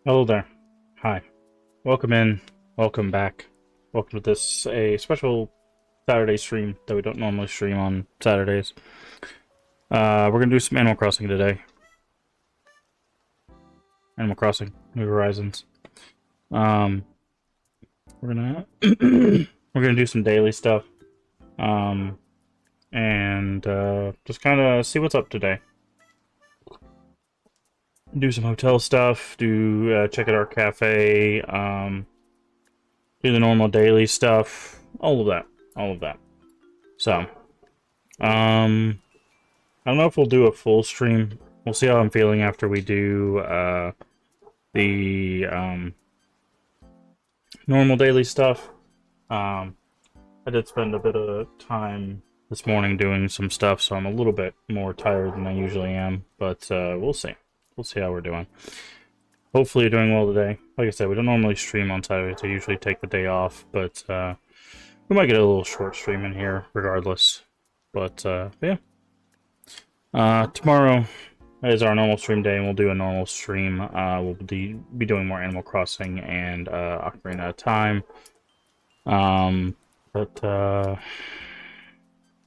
Hello there. Hi. Welcome in. Welcome back. Welcome to a special Saturday stream that we don't normally stream on Saturdays. We're gonna do some Animal Crossing today. Animal Crossing, New Horizons. We're gonna we're gonna do some daily stuff. And just kind of see what's up today. Do some hotel stuff. Do check out our cafe. Do the normal daily stuff. All of that. All of that. So, I don't know if we'll do a full stream. We'll see how I'm feeling after we do the normal daily stuff. I did spend a bit of time this morning doing some stuff, so I'm a little bit more tired than I usually am. But we'll see. We'll see how we're doing. Hopefully you're doing well today. Like I said, we don't normally stream on Saturdays. I usually take the day off, but we might get a little short stream in here regardless. But yeah. Tomorrow is our normal stream day, and we'll do a normal stream. We'll be doing more Animal Crossing and Ocarina of Time.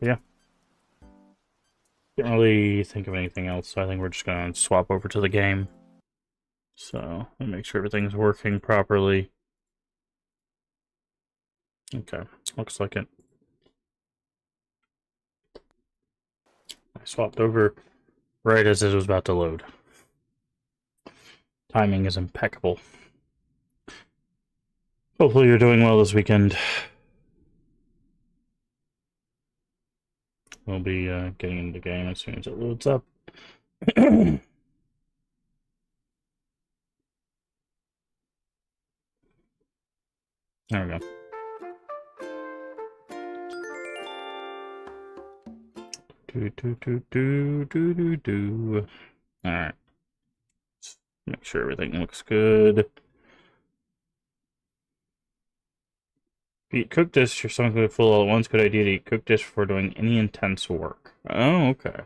Yeah. Can't really think of anything else, so I think we're just going to swap over to the game. So, let me make sure everything's working properly. Okay, looks like it. I swapped over right as it was about to load. Timing is impeccable. Hopefully you're doing well this weekend. We'll be getting into the game as soon as it loads up. There we go. Alright. Make sure everything looks good. Eat cooked dish or something full all at once. Good idea to eat cooked dish before doing any intense work. Oh, okay.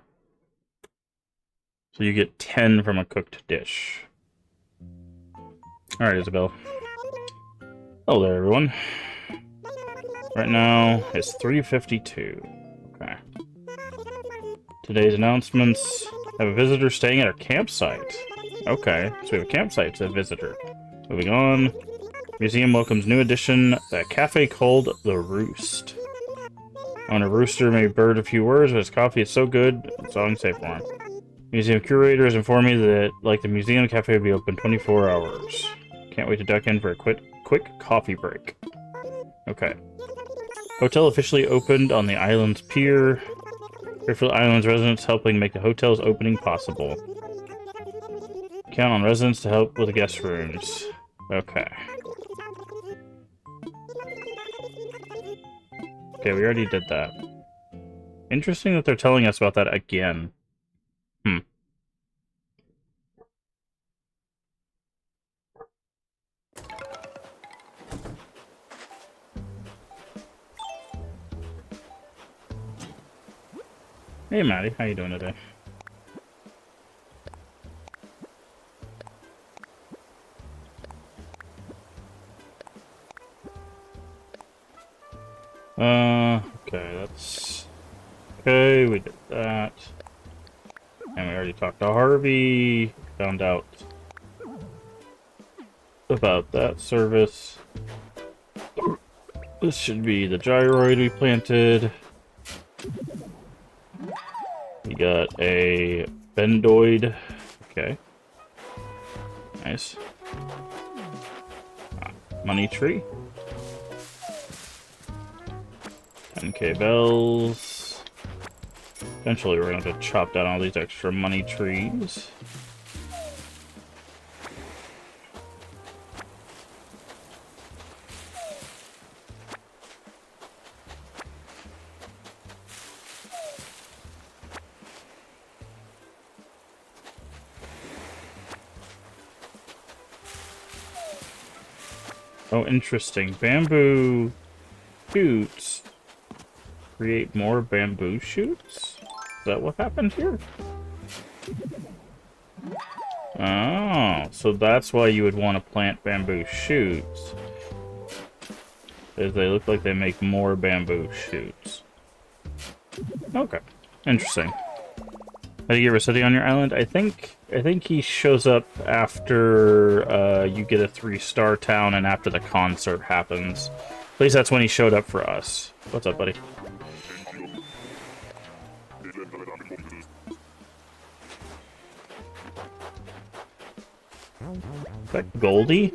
So you get 10 from a cooked dish. Alright, Isabel. Hello there, everyone. Right now, it's 3:52. Okay. Today's announcements have a visitor staying at our campsite. Okay, so we have a campsite to visitor. Moving on. Museum welcomes new addition, a cafe called The Roost. Owner Rooster may bird a few words, but his coffee is so good, it's all I can say for him. Museum curator has informed me that, like the museum, the cafe will be open 24 hours. Can't wait to duck in for a quick coffee break. Okay. Hotel officially opened on the island's pier. Fairfield Island's residents helping make the hotel's opening possible. Count on residents to help with the guest rooms. Okay. Okay, we already did that. Interesting that they're telling us about that again. Hey, Maddie. How you doing today? Okay, that's... Okay, we did that. And we already talked to Harvey. Found out about that service. This should be the gyroid we planted. We got a bendoid. Okay. Nice. Money tree. 10k bells. Eventually we're going to have to chop down all these extra money trees. Oh, interesting. Bamboo shoots create more bamboo shoots? Is that what happened here? Oh, so that's why you would want to plant bamboo shoots. Because they look like they make more bamboo shoots. Okay. Interesting. How do you get Rossetti on your island? I think he shows up after you get a 3-star town and after the concert happens. At least that's when he showed up for us. What's up, buddy? Is that Goldie?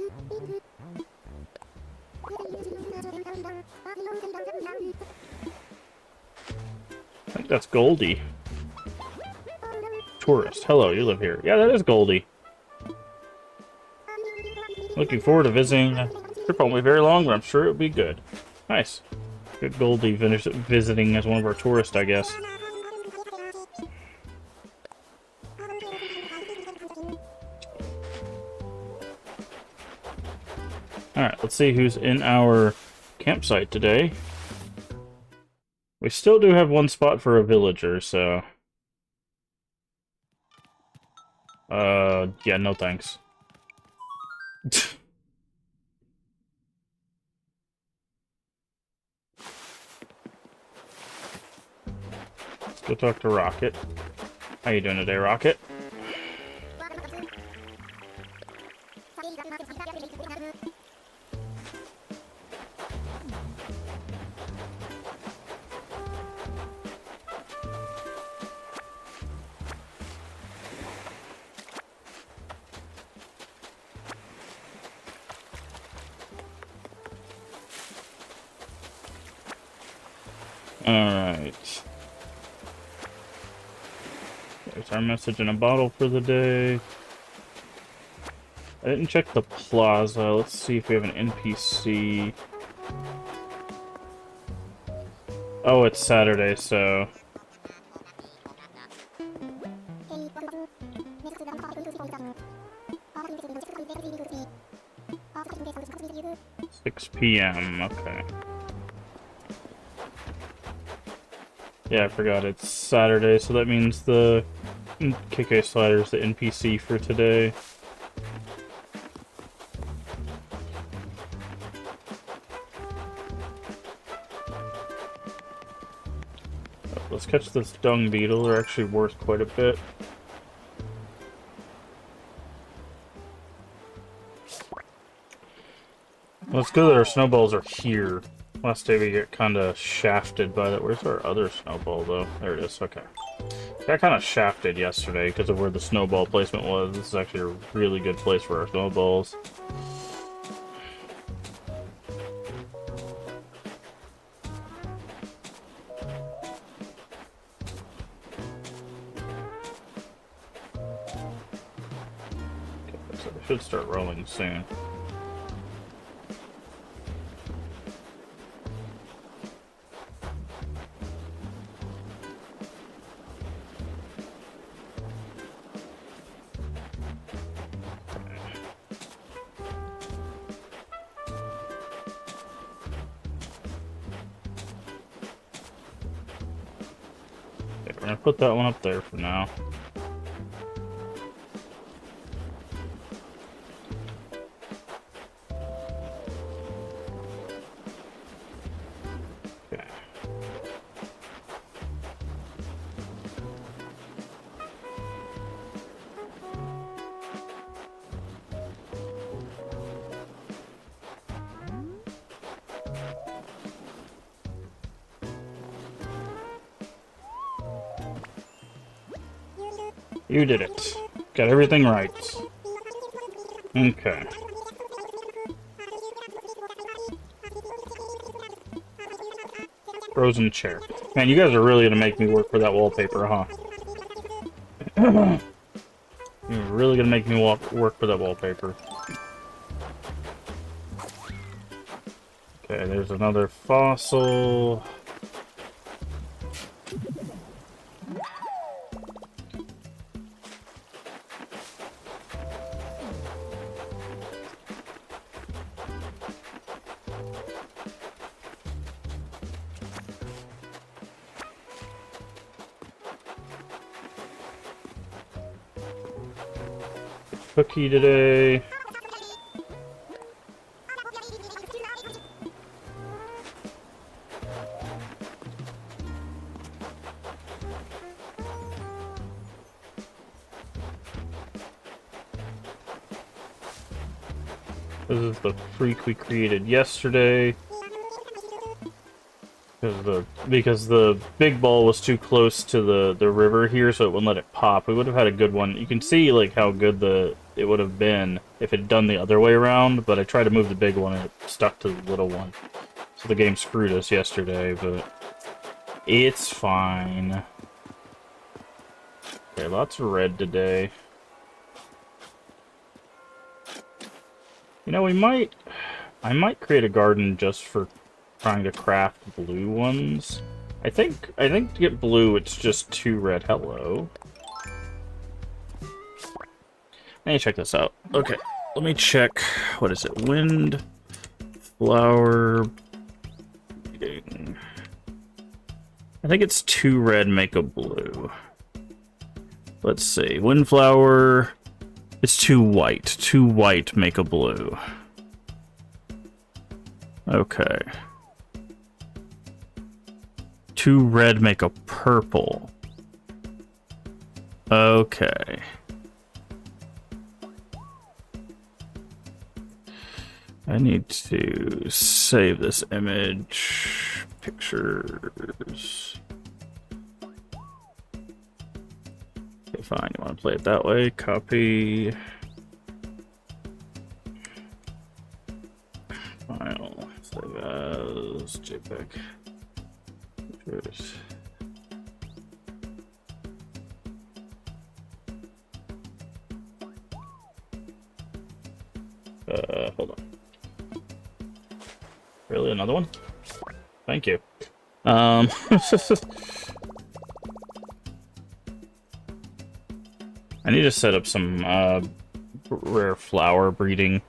I think that's Goldie. Tourist. Hello, you live here. Yeah, that is Goldie. Looking forward to visiting. Trip won't be very long, but I'm sure it'll be good. Nice. Good Goldie visiting as one of our tourists, I guess. Alright, let's see who's in our campsite today. We still do have one spot for a villager, so... yeah, no thanks. Let's go talk to Rocket. How you doing today, Rocket? Alright. There's our message in a bottle for the day. I didn't check the plaza. Let's see if we have an NPC. Oh, it's Saturday, so... PM, okay. Yeah, I forgot it's Saturday, so that means the KK Slider is the NPC for today. Let's catch this dung beetle. They're actually worth quite a bit. Well, it's good that our snowballs are here. Last day we get kind of shafted by that. Where's our other snowball, though? There it is. Okay. Got kind of shafted yesterday because of where the snowball placement was. This is actually a really good place for our snowballs. Okay, so they should start rolling soon. We're gonna put that one up there for now. Okay. You did it. Got everything right. Okay. Frozen chair. Man, you guys are really gonna make me work for that wallpaper, huh? You're really gonna make me work for that wallpaper. Okay, there's another fossil. cookie today. This is the freak we created yesterday. Because the big ball was too close to the river here, so it wouldn't let it pop. We would have had a good one. You can see like how good it would have been if it had done the other way around, but I tried to move the big one and it stuck to the little one. So the game screwed us yesterday, but it's fine. Okay, lots of red today. You know, I might create a garden just for trying to craft blue ones. I think to get blue, it's just 2 red. Hello. Let me check this out. Okay, let me check. What is it? Wind, flower, breeding. I think it's 2 red make a blue. Let's see. Windflower. It's 2 white. 2 white make a blue. Okay. 2 red make a purple. Okay. I need to save this image. Pictures. Okay, fine. You want to play it that way? Copy. File. Save as JPEG. Pictures. Hold on. Really? Another one? Thank you. I need to set up some rare flower breeding.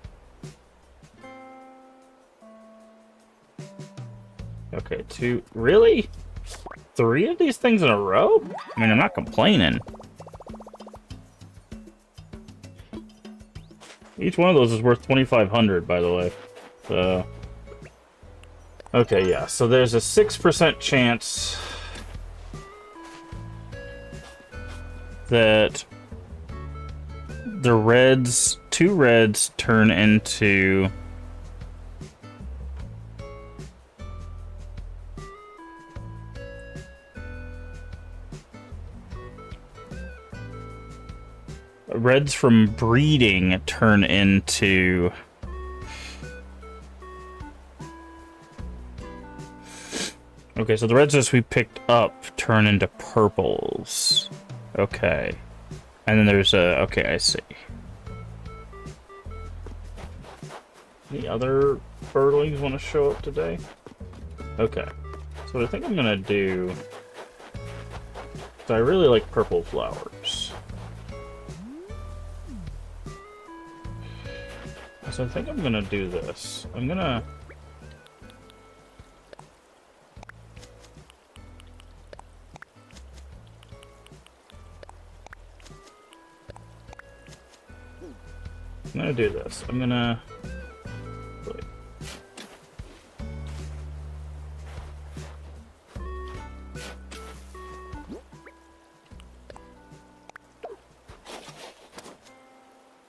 Okay, 2. Really? 3 of these things in a row? I mean, I'm not complaining. Each one of those is worth 2,500, by the way. So, okay, yeah. So there's a 6% chance that the reds, 2 reds, turn into reds from breeding turn into okay, so the reds that we picked up turn into purples. Okay. And then there's a okay, I see. Any other birdlings want to show up today? Okay. So what I think I'm gonna do, so I really like purple flowers. So I think I'm gonna do this. I'm gonna do this. I'm gonna wait.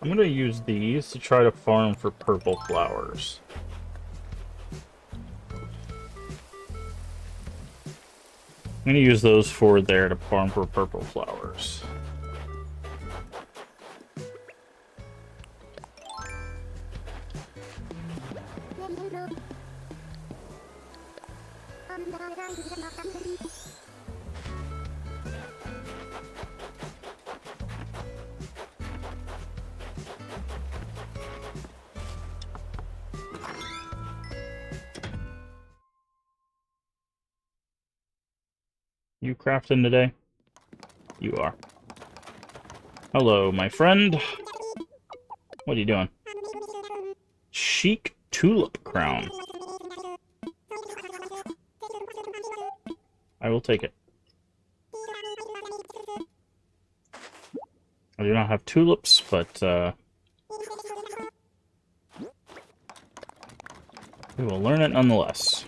I'm gonna use these to try to farm for purple flowers. I'm gonna use those for there to farm for purple flowers. You crafting today? You are. Hello, my friend. What are you doing? Chic tulip crown. I will take it. I do not have tulips, but We will learn it nonetheless.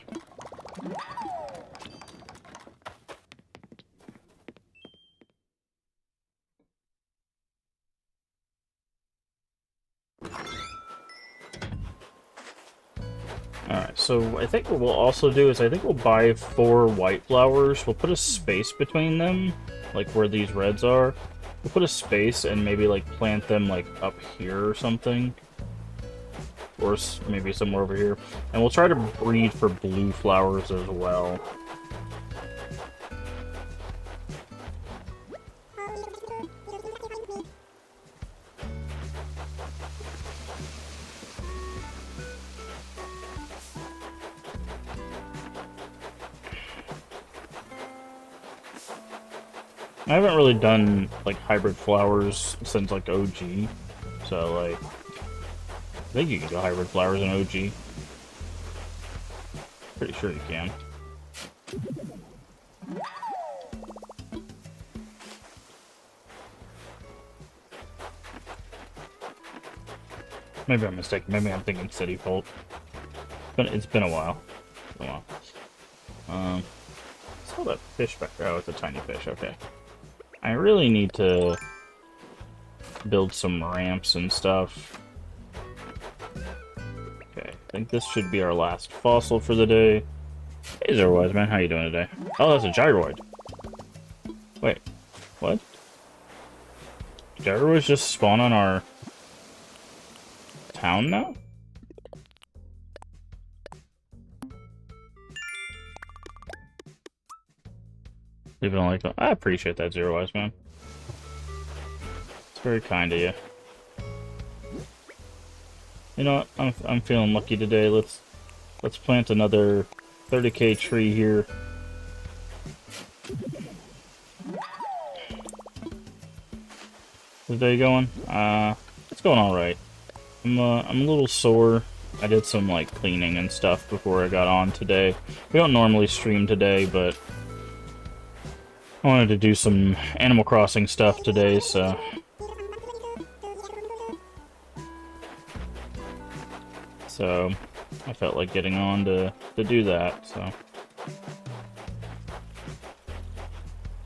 Alright, so I think what we'll also do is I think we'll buy 4 white flowers. We'll put a space between them, like where these reds are. We'll put a space and maybe like plant them like up here or something. Or maybe somewhere over here. And we'll try to breed for blue flowers as well. I haven't really done, like, hybrid flowers since, like, OG. So, like, I think you can do hybrid flowers in OG. Pretty sure you can. Maybe I'm mistaken. Maybe I'm thinking City Folk. But it's been a while. I saw that fish back there. Oh, it's a tiny fish. Okay. I really need to build some ramps and stuff. Okay, I think this should be our last fossil for the day. Hey, Zerwise, man. How you doing today? Oh, that's a gyroid. Wait, what? Gyroids just spawn on our town now? Leave it on like that. I appreciate that, Zerwise, man. It's very kind of you. You know what? I'm feeling lucky today. Let's plant another 30k tree here. How's the day going? It's going all right. I'm a little sore. I did some like cleaning and stuff before I got on today. We don't normally stream today, but I wanted to do some Animal Crossing stuff today, so I felt like getting on to do that, so.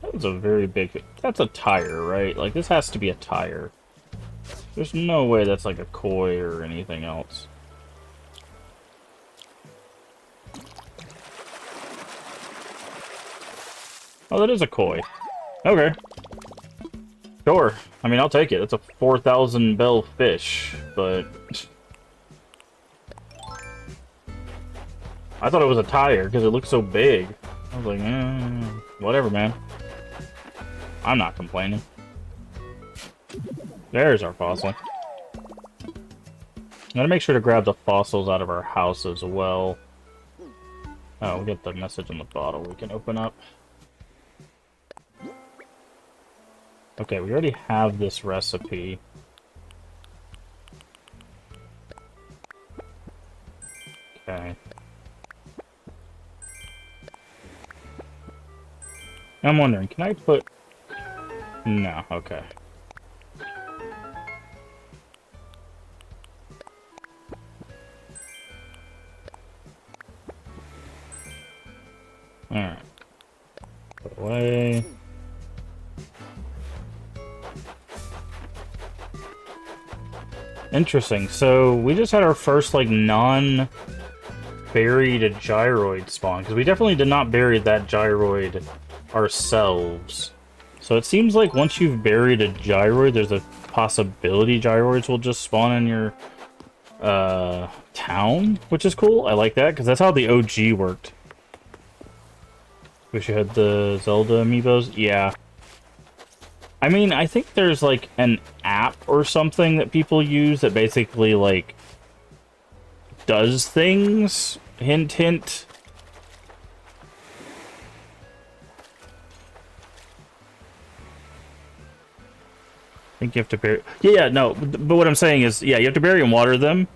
That was a very big, that's a tire, right? Like, this has to be a tire. There's no way that's like a koi or anything else. Oh, that is a koi. Okay. Sure. I mean, I'll take it. It's a 4,000 bell fish, but I thought it was a tire because it looked so big. I was like, whatever, man. I'm not complaining. There's our fossil. I'm gonna make sure to grab the fossils out of our house as well. Oh, we got the message in the bottle we can open up. Okay, we already have this recipe. Okay. I'm wondering, can I put... No, okay. Alright. Put away. Interesting. So we just had our first like non-buried gyroid spawn, because we definitely did not bury that gyroid ourselves. So it seems like once you've buried a gyroid, there's a possibility gyroids will just spawn in your town, which is cool. I like that, because that's how the OG worked. Wish you had the Zelda amiibos. Yeah. I mean, I think there's, like, an app or something that people use that basically, like, does things. Hint, hint. I think you have to bury... Yeah, no, but what I'm saying is, yeah, you have to bury and water them.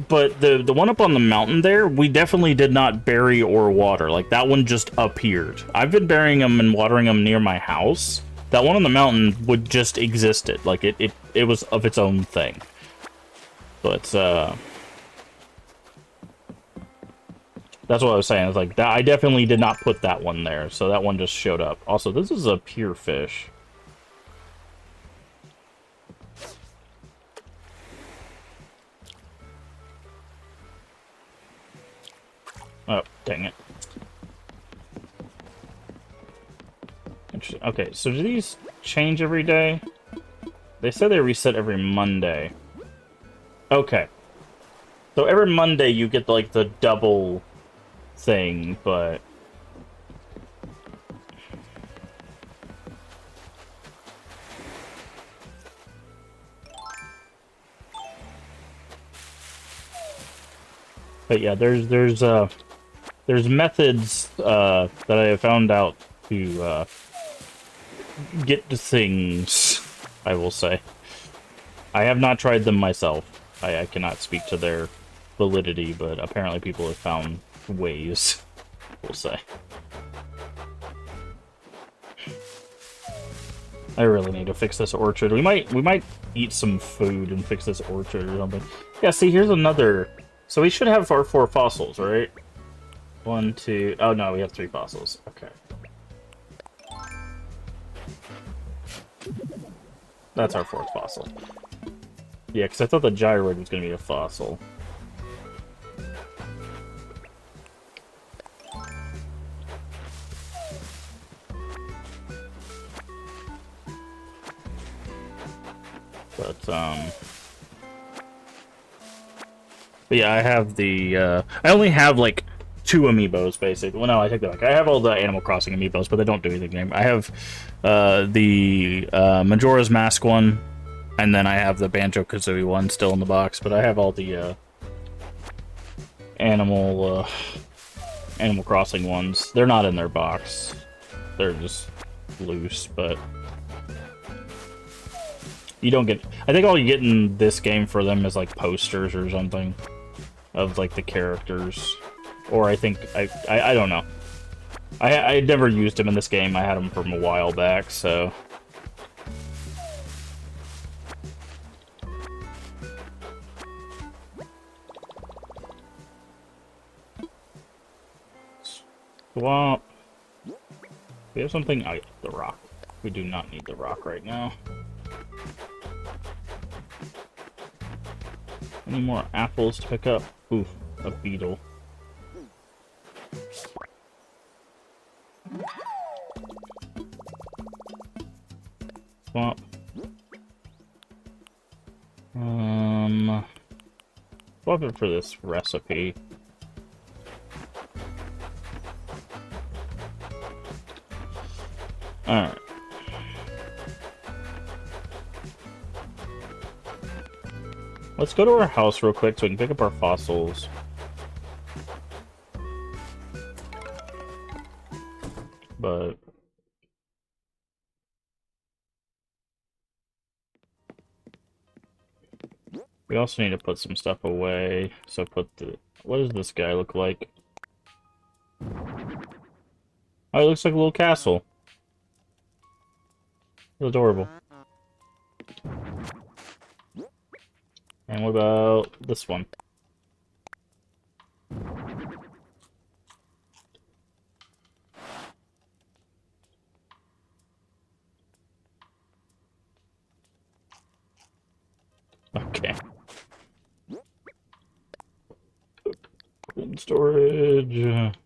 But the one up on the mountain there, we definitely did not bury or water. Like, that one just appeared. I've been burying them and watering them near my house. That one on the mountain would just existed. Like, it was of its own thing. But, That's what I was saying. It's like that. I definitely did not put that one there, so that one just showed up. Also, this is a pier fish. Oh, dang it. Interesting. Okay, so do these change every day? They said they reset every Monday. Okay. So every Monday you get, like, the double thing, but... But yeah, there's methods that I have found out to get to things, I will say. I have not tried them myself. I cannot speak to their validity, but apparently people have found ways, we'll say. I really need to fix this orchard. We might eat some food and fix this orchard or something. Yeah, see, here's another... So we should have our 4 fossils, right? 1, 2... Oh, no, we have 3 fossils. Okay. That's our 4th fossil. Yeah, because I thought the gyroid was going to be a fossil. But yeah, I have the, I only have, like, 2 amiibos, basically. Well, no, I take that back. I have all the Animal Crossing amiibos, but they don't do anything. I have, the, Majora's Mask one, and then I have the Banjo-Kazooie one still in the box, but I have all the, Animal Crossing ones. They're not in their box. They're just loose, but... You don't get... I think all you get in this game for them is, like, posters or something of, like, the characters. Or I think... I don't know. I never used them in this game. I had them from a while back, so... Swamp. We have something... Oh, yeah, the rock. We do not need the rock right now. Any more apples to pick up? Ooh, a beetle. Swamp. Swap it for this recipe. Alright. Let's go to our house real quick so we can pick up our fossils. But... we also need to put some stuff away. So put the... What does this guy look like? Oh, it looks like a little castle. It's adorable. And what about this one? Okay. Put in storage.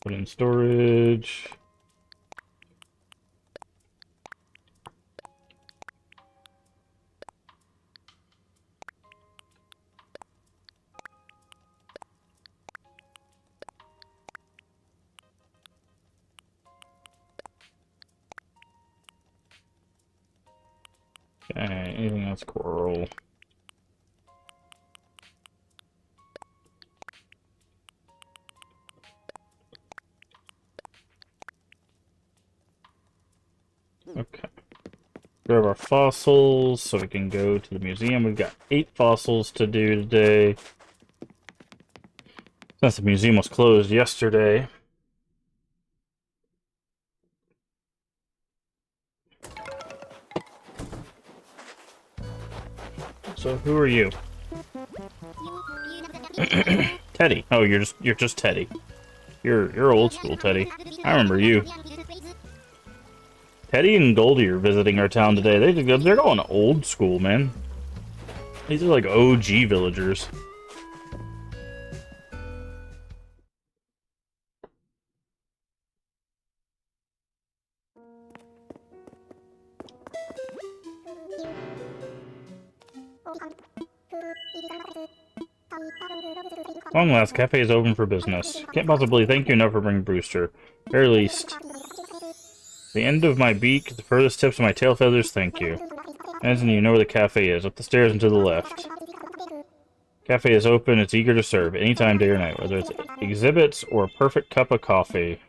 Put in storage. Okay, anything else coral? Okay. Grab our fossils so we can go to the museum. We've got 8 fossils to do today. Since the museum was closed yesterday. So who are you? Teddy. Oh, you're just Teddy. You're old school, Teddy. I remember you. Teddy and Goldie are visiting our town today. They're going old school, man. These are like OG villagers. Long last, cafe is open for business. Can't possibly thank you enough for bringing Brewster. Very least. The end of my beak, the furthest tips of my tail feathers, thank you. As you know where the cafe is, up the stairs and to the left. Cafe is open, it's eager to serve, anytime, day or night, whether it's exhibits or a perfect cup of coffee.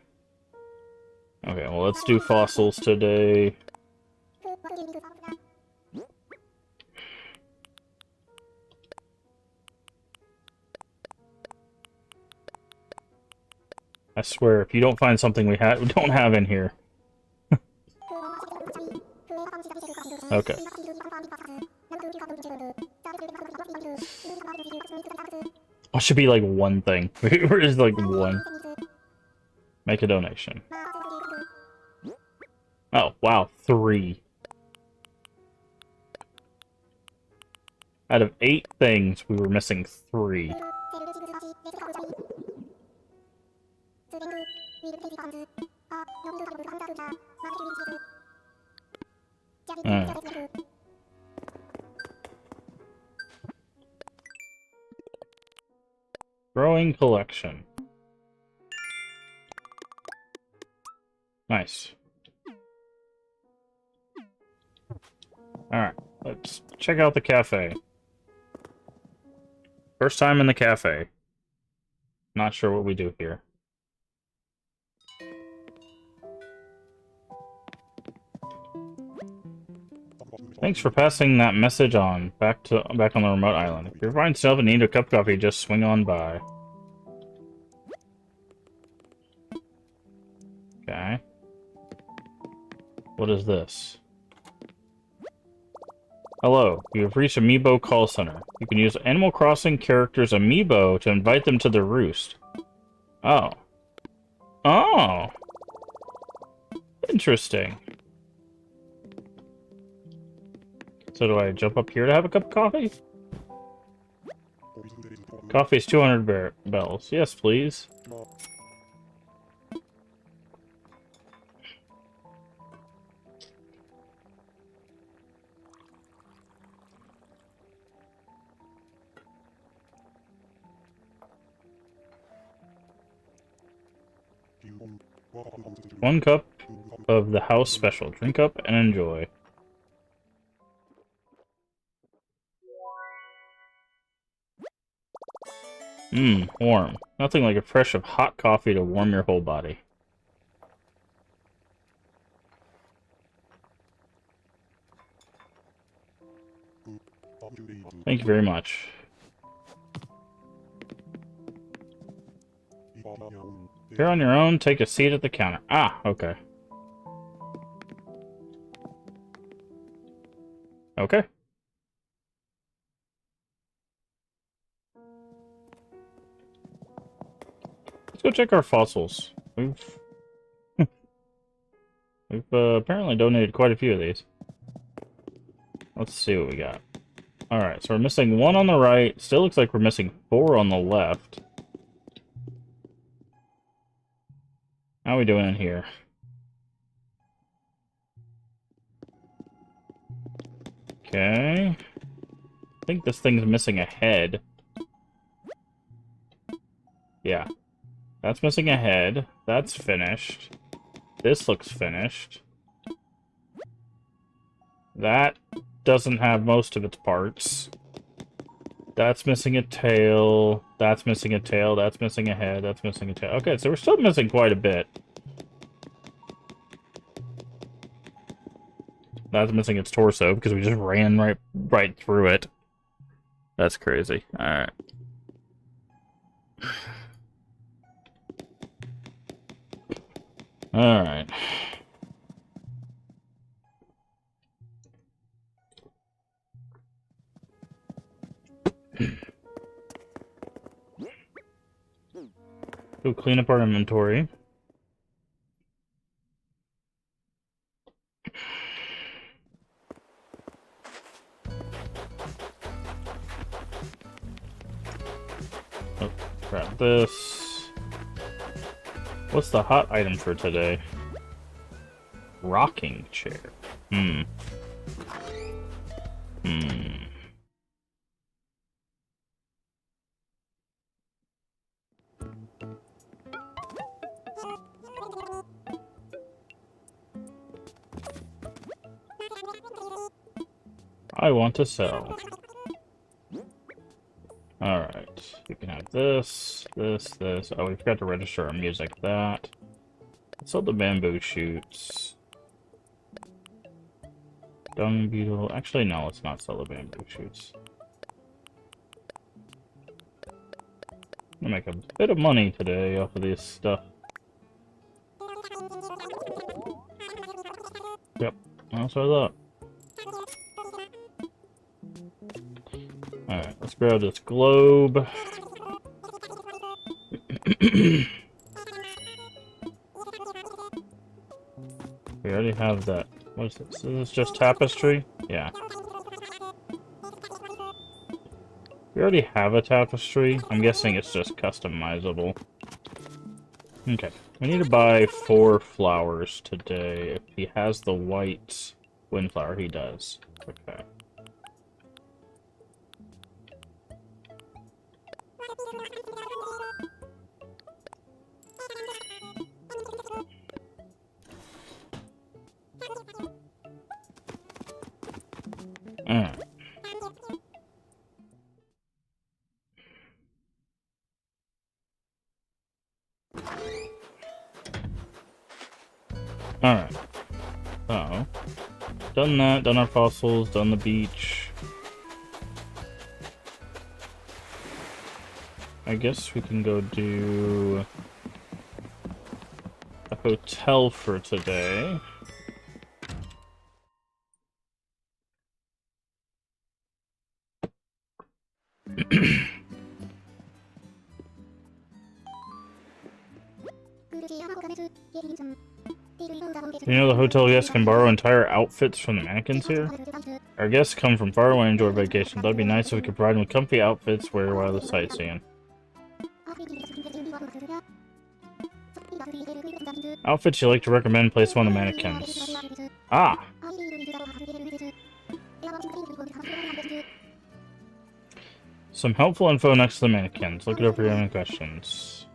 Okay, well, let's do fossils today. I swear, if you don't find something we don't have in here. Okay. Oh, should be like one thing. We're just like one. Make a donation. Oh, wow, 3. Out of 8 things, we were missing 3. Growing collection. Nice. Alright, let's check out the cafe. First time in the cafe. Not sure what we do here. Thanks for passing that message on. Back on the remote island. If you find yourself in need of a cup of coffee, just swing on by. Okay. What is this? Hello, you have reached Amiibo Call Center. You can use Animal Crossing characters' Amiibo to invite them to the roost. Oh. Oh! Interesting. So do I jump up here to have a cup of coffee? Coffee is 200 bells. Yes, please. One cup of the house special. Drink up and enjoy. Mmm, warm. Nothing like a fresh of hot coffee to warm your whole body. Thank you very much. If you're on your own, take a seat at the counter. Ah, okay. Okay. Let's go check our fossils. We've apparently donated quite a few of these. Let's see what we got. Alright, so we're missing 1 on the right. Still looks like we're missing 4 on the left. How are we doing in here? Okay. I think this thing's missing a head. Yeah. That's missing a head. That's finished. This looks finished. That doesn't have most of its parts. That's missing a tail. That's missing a tail. That's missing a head. That's missing a tail. Okay, so we're still missing quite a bit. That's missing its torso because we just ran right through it. That's crazy. Alright. Alright. Go clean up our inventory. Oh, grab this. What's the hot item for today? Rocking chair. Hmm. I want to sell. Alright. You can have this, this. Oh, we forgot to register our music. That. Let's sell the bamboo shoots. Dung beetle. Actually, no, let's not sell the bamboo shoots. I'm gonna make a bit of money today off of this stuff. Yep, that's what I thought. Alright, let's grab this globe. We already have that. What is this? Is this just tapestry? Yeah. We already have a tapestry. I'm guessing it's just customizable. Okay. We need to buy 4 flowers today. If he has the white windflower, he does. Okay. Alright. Alright. So, done that, done our fossils, done the beach. I guess we can go do a hotel for today. You know the hotel guests can borrow entire outfits from the mannequins here? Our guests come from far away and enjoy vacation. That'd be nice if we could provide them with comfy outfits to wear while they're sightseeing. Outfits you like to recommend, place them on the mannequins. Ah! Some helpful info next to the mannequins. Look it up if you have any questions.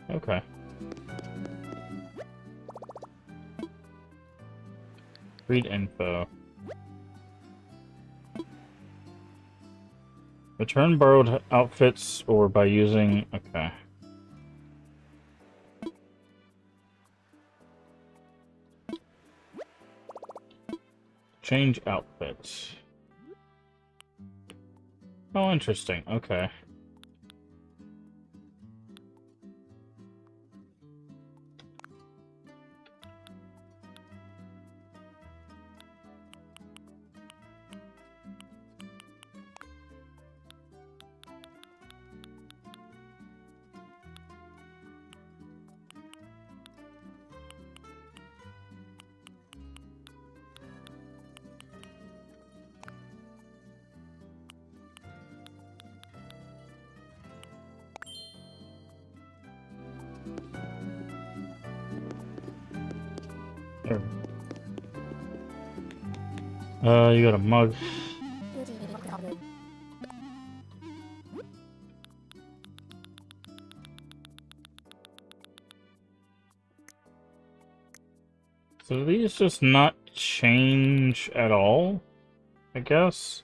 Okay. Read info. Return borrowed outfits or by using... Okay. Change outfits. Oh, interesting. Okay. You got a mug. So do these just not change at all? I guess?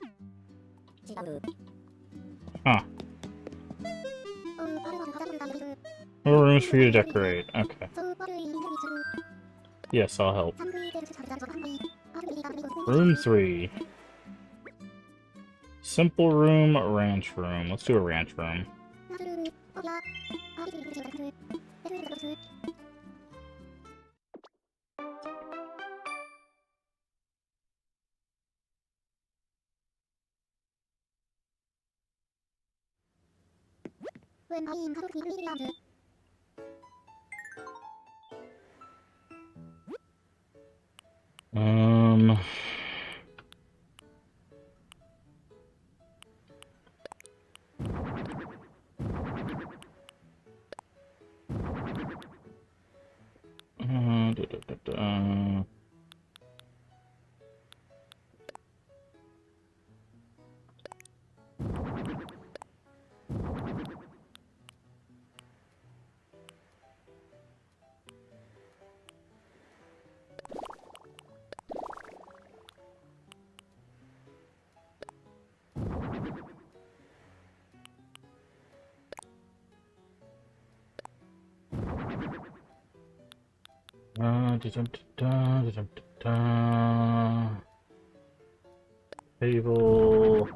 Huh. More rooms for you to decorate. Okay. Yes, I'll help. Room 3. Simple room, ranch room. Let's do a ranch room. Um. Da, da, da, da. Da. Table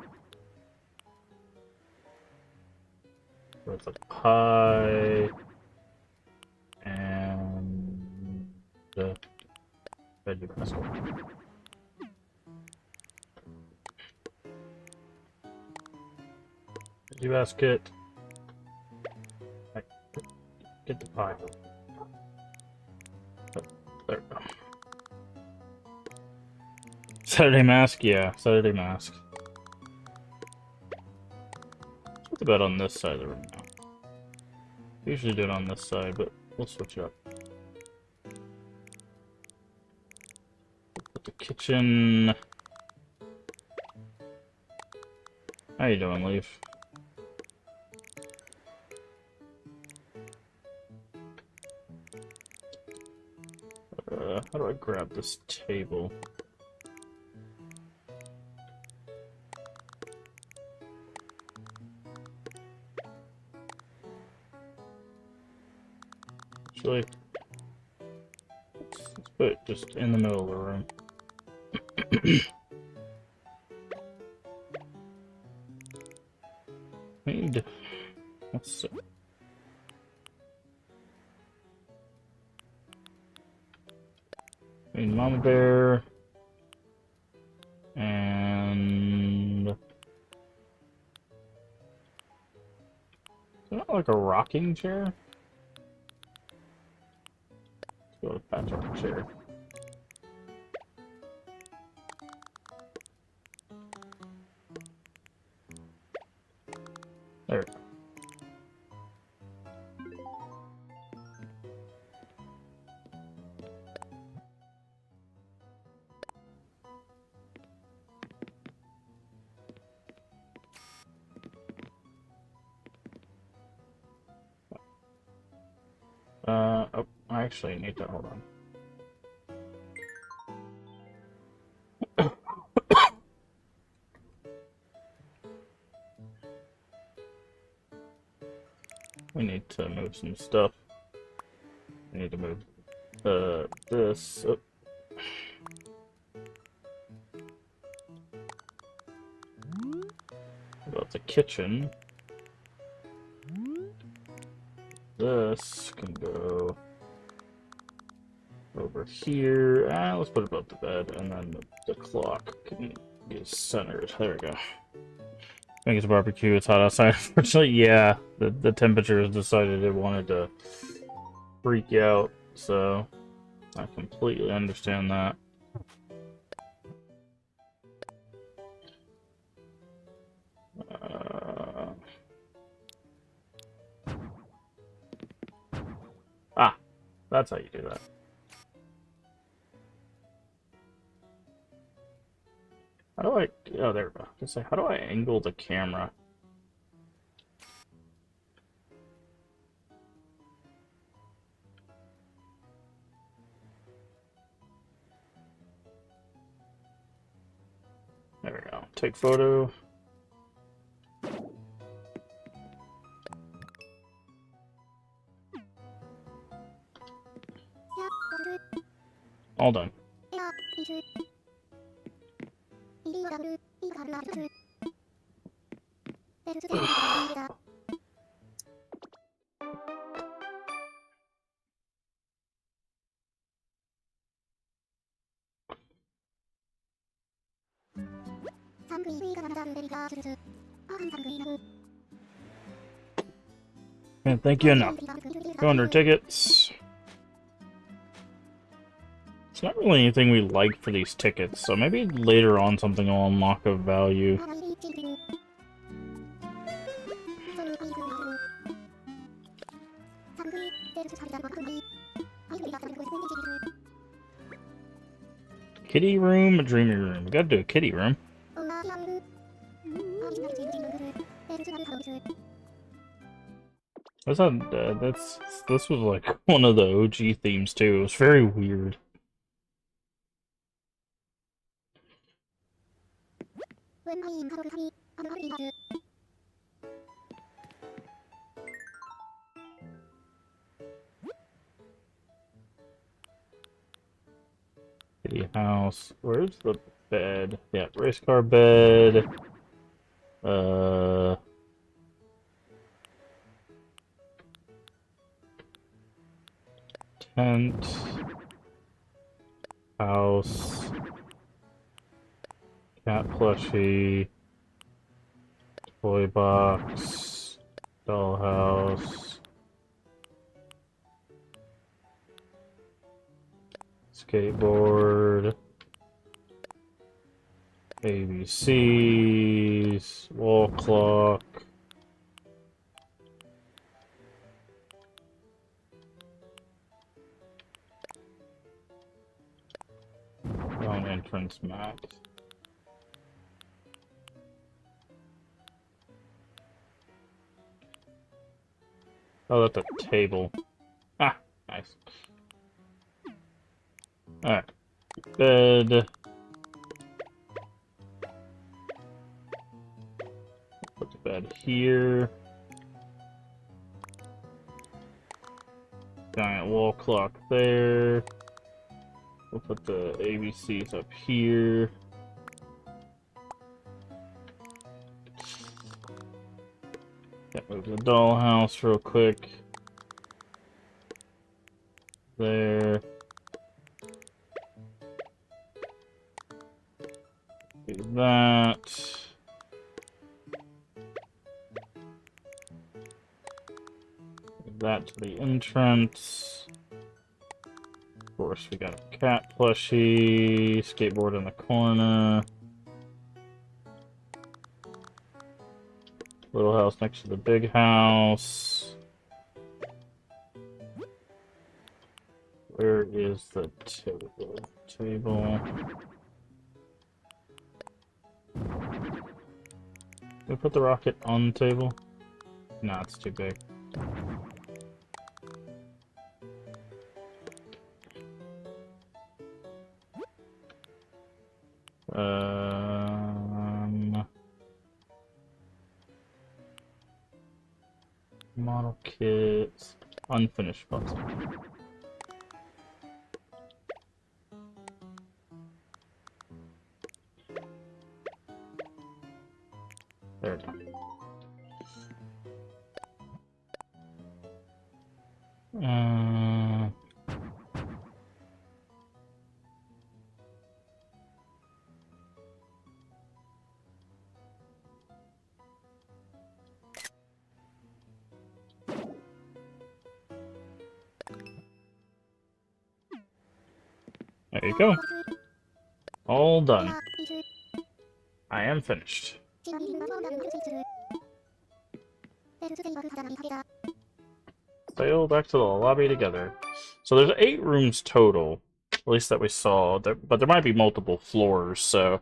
with a pie and the veggie basket. Veggie basket. Get the pie. Oh, there we go. Saturday mask, yeah, Saturday mask. Let's put the bed on this side of the room now. We usually do it on this side, but we'll switch it up. Put the kitchen. How you doing, Leaf? How do I grab this table? Actually, let's put it just in the middle of the room. Let's see. Mama Bear and is that like a rocking chair? Let's go with Patrick chair. There. Oh, I actually need to hold on. We need to move some stuff. We need to move this. Oh. About the kitchen. This can go over here. Let's put it above the bed, and then the clock can be centered. There we go. I think it's barbecue. It's hot outside. Unfortunately, yeah, the temperature has decided it wanted to freak out, so I completely understand that. That's how you do that. How do I... Oh, there we go. Just say, how do I angle the camera? There we go. Take photo. All done. Can't thank you enough. Go under tickets. It's not really anything we like for these tickets, so maybe later on something will unlock of value. Kitty room, a dreamy room. We gotta do a kitty room. This was like one of the OG themes too. It was very weird. Kitty house. Where's the bed? Yeah, race car bed. Tent. House. Cat plushie. Toy box. Dollhouse. Skateboard. ABCs. Wall clock. Wrong entrance map. Oh, that's a table. Ah, nice. Alright. Bed. Put the bed here. Giant wall clock there. We'll put the ABCs up here. Move the dollhouse real quick. There. Do that. Move that to the entrance. Of course, we got a cat plushie, skateboard in the corner. Little house next to the big house. Where is the table? Can we put the rocket on the table? No, it's too big. Model kits, unfinished puzzle. There we go. There you go. All done. I am finished. Sail back to the lobby together. So there's 8 rooms total, at least that we saw, but there might be multiple floors, so...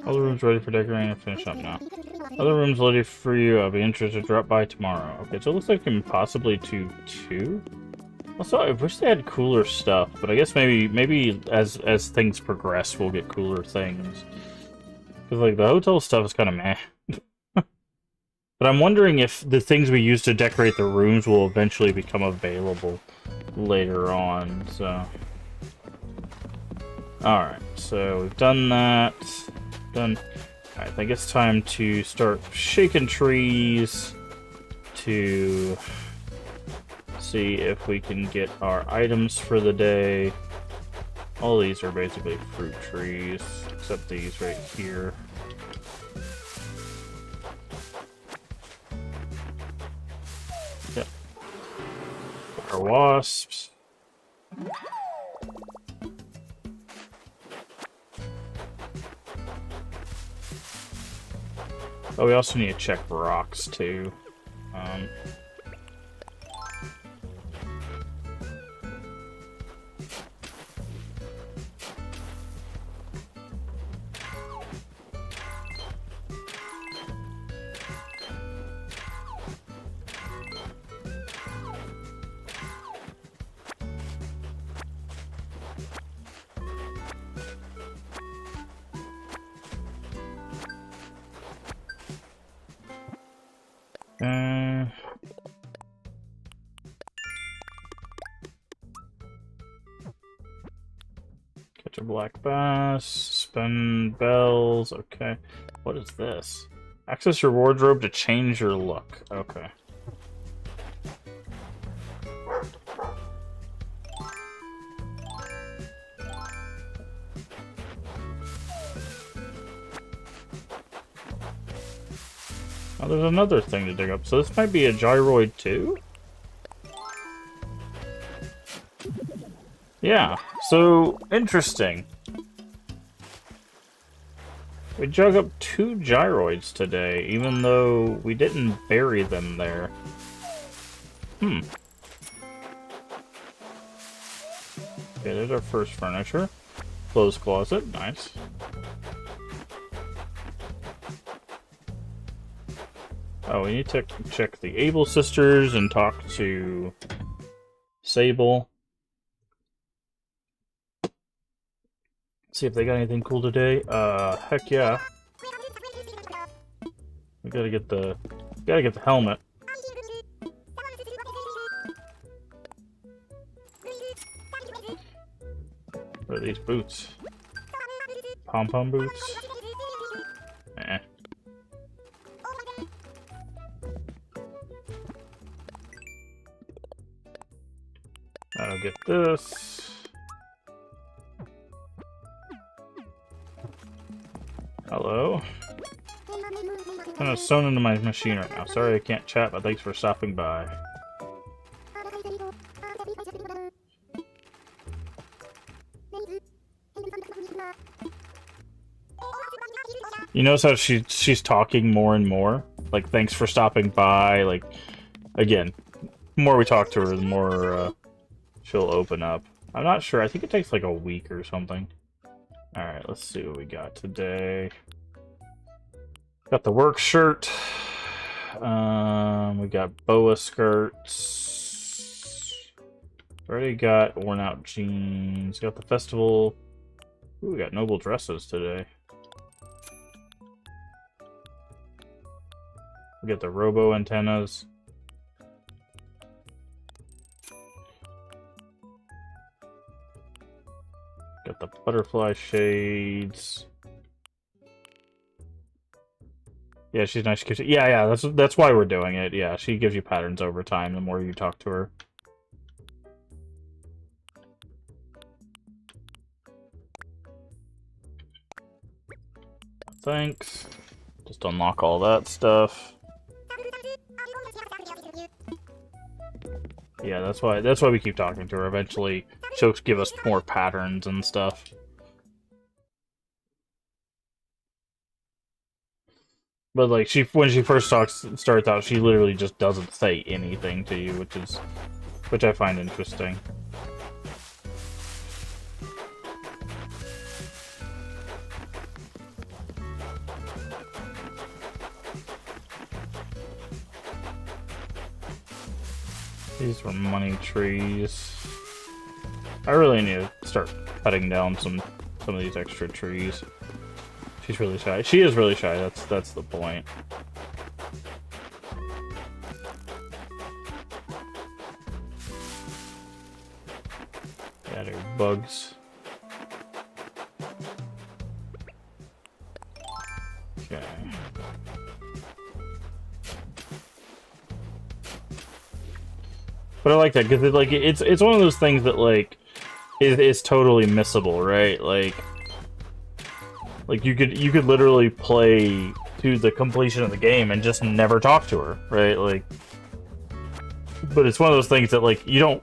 All the rooms ready for decorating and finish up now. Other rooms ready for you. I'll be interested to drop by tomorrow. Okay, so it looks like we can possibly do 2. Also, I wish they had cooler stuff, but I guess maybe as things progress, we'll get cooler things. Because like the hotel stuff is kind of meh. But I'm wondering if the things we use to decorate the rooms will eventually become available later on. So. Alright, so we've done that. Done. Alright, I think it's time to start shaking trees to see if we can get our items for the day. All these are basically fruit trees, except these right here. Yep. Our wasps. Oh, we also need to check rocks too. Catch a black bass, spend bells, okay. What is this? Access your wardrobe to change your look. Okay. Oh, there's another thing to dig up. So this might be a gyroid too? Yeah, so interesting. We dug up 2 gyroids today, even though we didn't bury them there. Okay, there's our first furniture. Clothes closet, nice. Oh, we need to check the Able sisters and talk to Sable. See if they got anything cool today. Heck yeah. We gotta get the helmet. What are these boots? Pom-pom boots? Eh. I'll get this. Hello? I'm kind of sewn into my machine right now. Sorry I can't chat, but thanks for stopping by. You notice how she's talking more and more? Like, thanks for stopping by. Like, again, the more we talk to her, the more she'll open up. I'm not sure. I think it takes like a week or something. Alright, let's see what we got today. Got the work shirt. We got boa skirts. Already got worn out jeans. Got the festival. Ooh, we got noble dresses today. We got the robo antennas. Got the butterfly shades. Yeah, she's nice. She gives you, yeah, that's why we're doing it. Yeah, she gives you patterns over time the more you talk to her. Thanks. Just unlock all that stuff. Yeah, that's why we keep talking to her. Eventually, she'll give us more patterns and stuff. But like when she first starts out, she literally just doesn't say anything to you, which I find interesting. These were money trees. I really need to start cutting down some of these extra trees. She's really shy. She is really shy. That's the point. Got her bugs. Okay. But I like that because it's one of those things that like is totally missable, right? Like you could literally play to the completion of the game and just never talk to her, right? Like, but it's one of those things that like you don't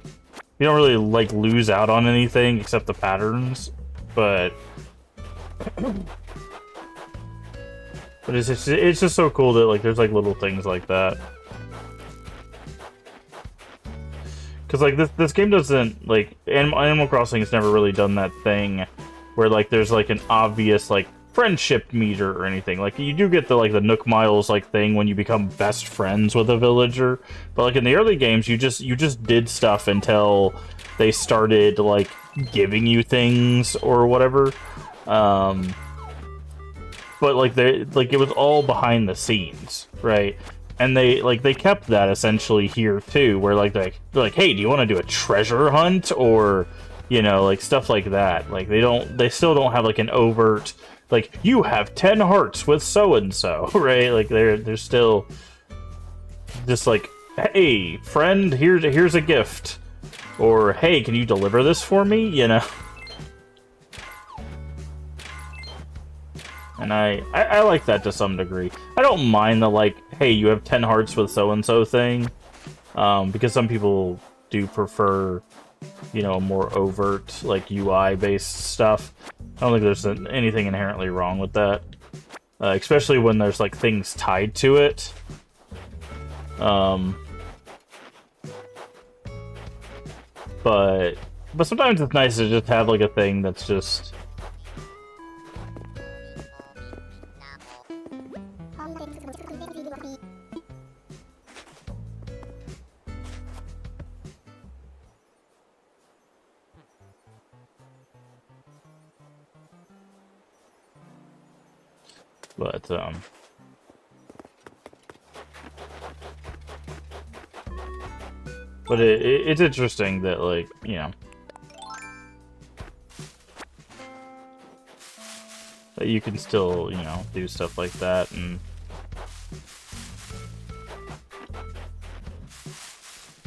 really like lose out on anything except the patterns, but it's just so cool that like there's like little things like that. Because like this game doesn't like Animal Crossing has never really done that thing where like there's like an obvious like friendship meter or anything. Like you do get the like the Nook Miles like thing when you become best friends with a villager, but like in the early games you just did stuff until they started like giving you things or whatever. But like it was all behind the scenes, right? And they kept that essentially here too, where like they're like, hey, do you want to do a treasure hunt or, you know, like stuff like that. Like they still don't have like an overt like you have 10 hearts with so and so, right? Like they're still just like, hey, friend, here's a gift, or hey, can you deliver this for me? You know. And I like that to some degree. I don't mind the, like, hey, you have 10 hearts with so-and-so thing. Because some people do prefer, you know, more overt, like, UI-based stuff. I don't think there's anything inherently wrong with that. Especially when there's, like, things tied to it. But sometimes it's nice to just have, like, a thing that's just... But it's interesting that, like, you know, that you can still, you know, do stuff like that. And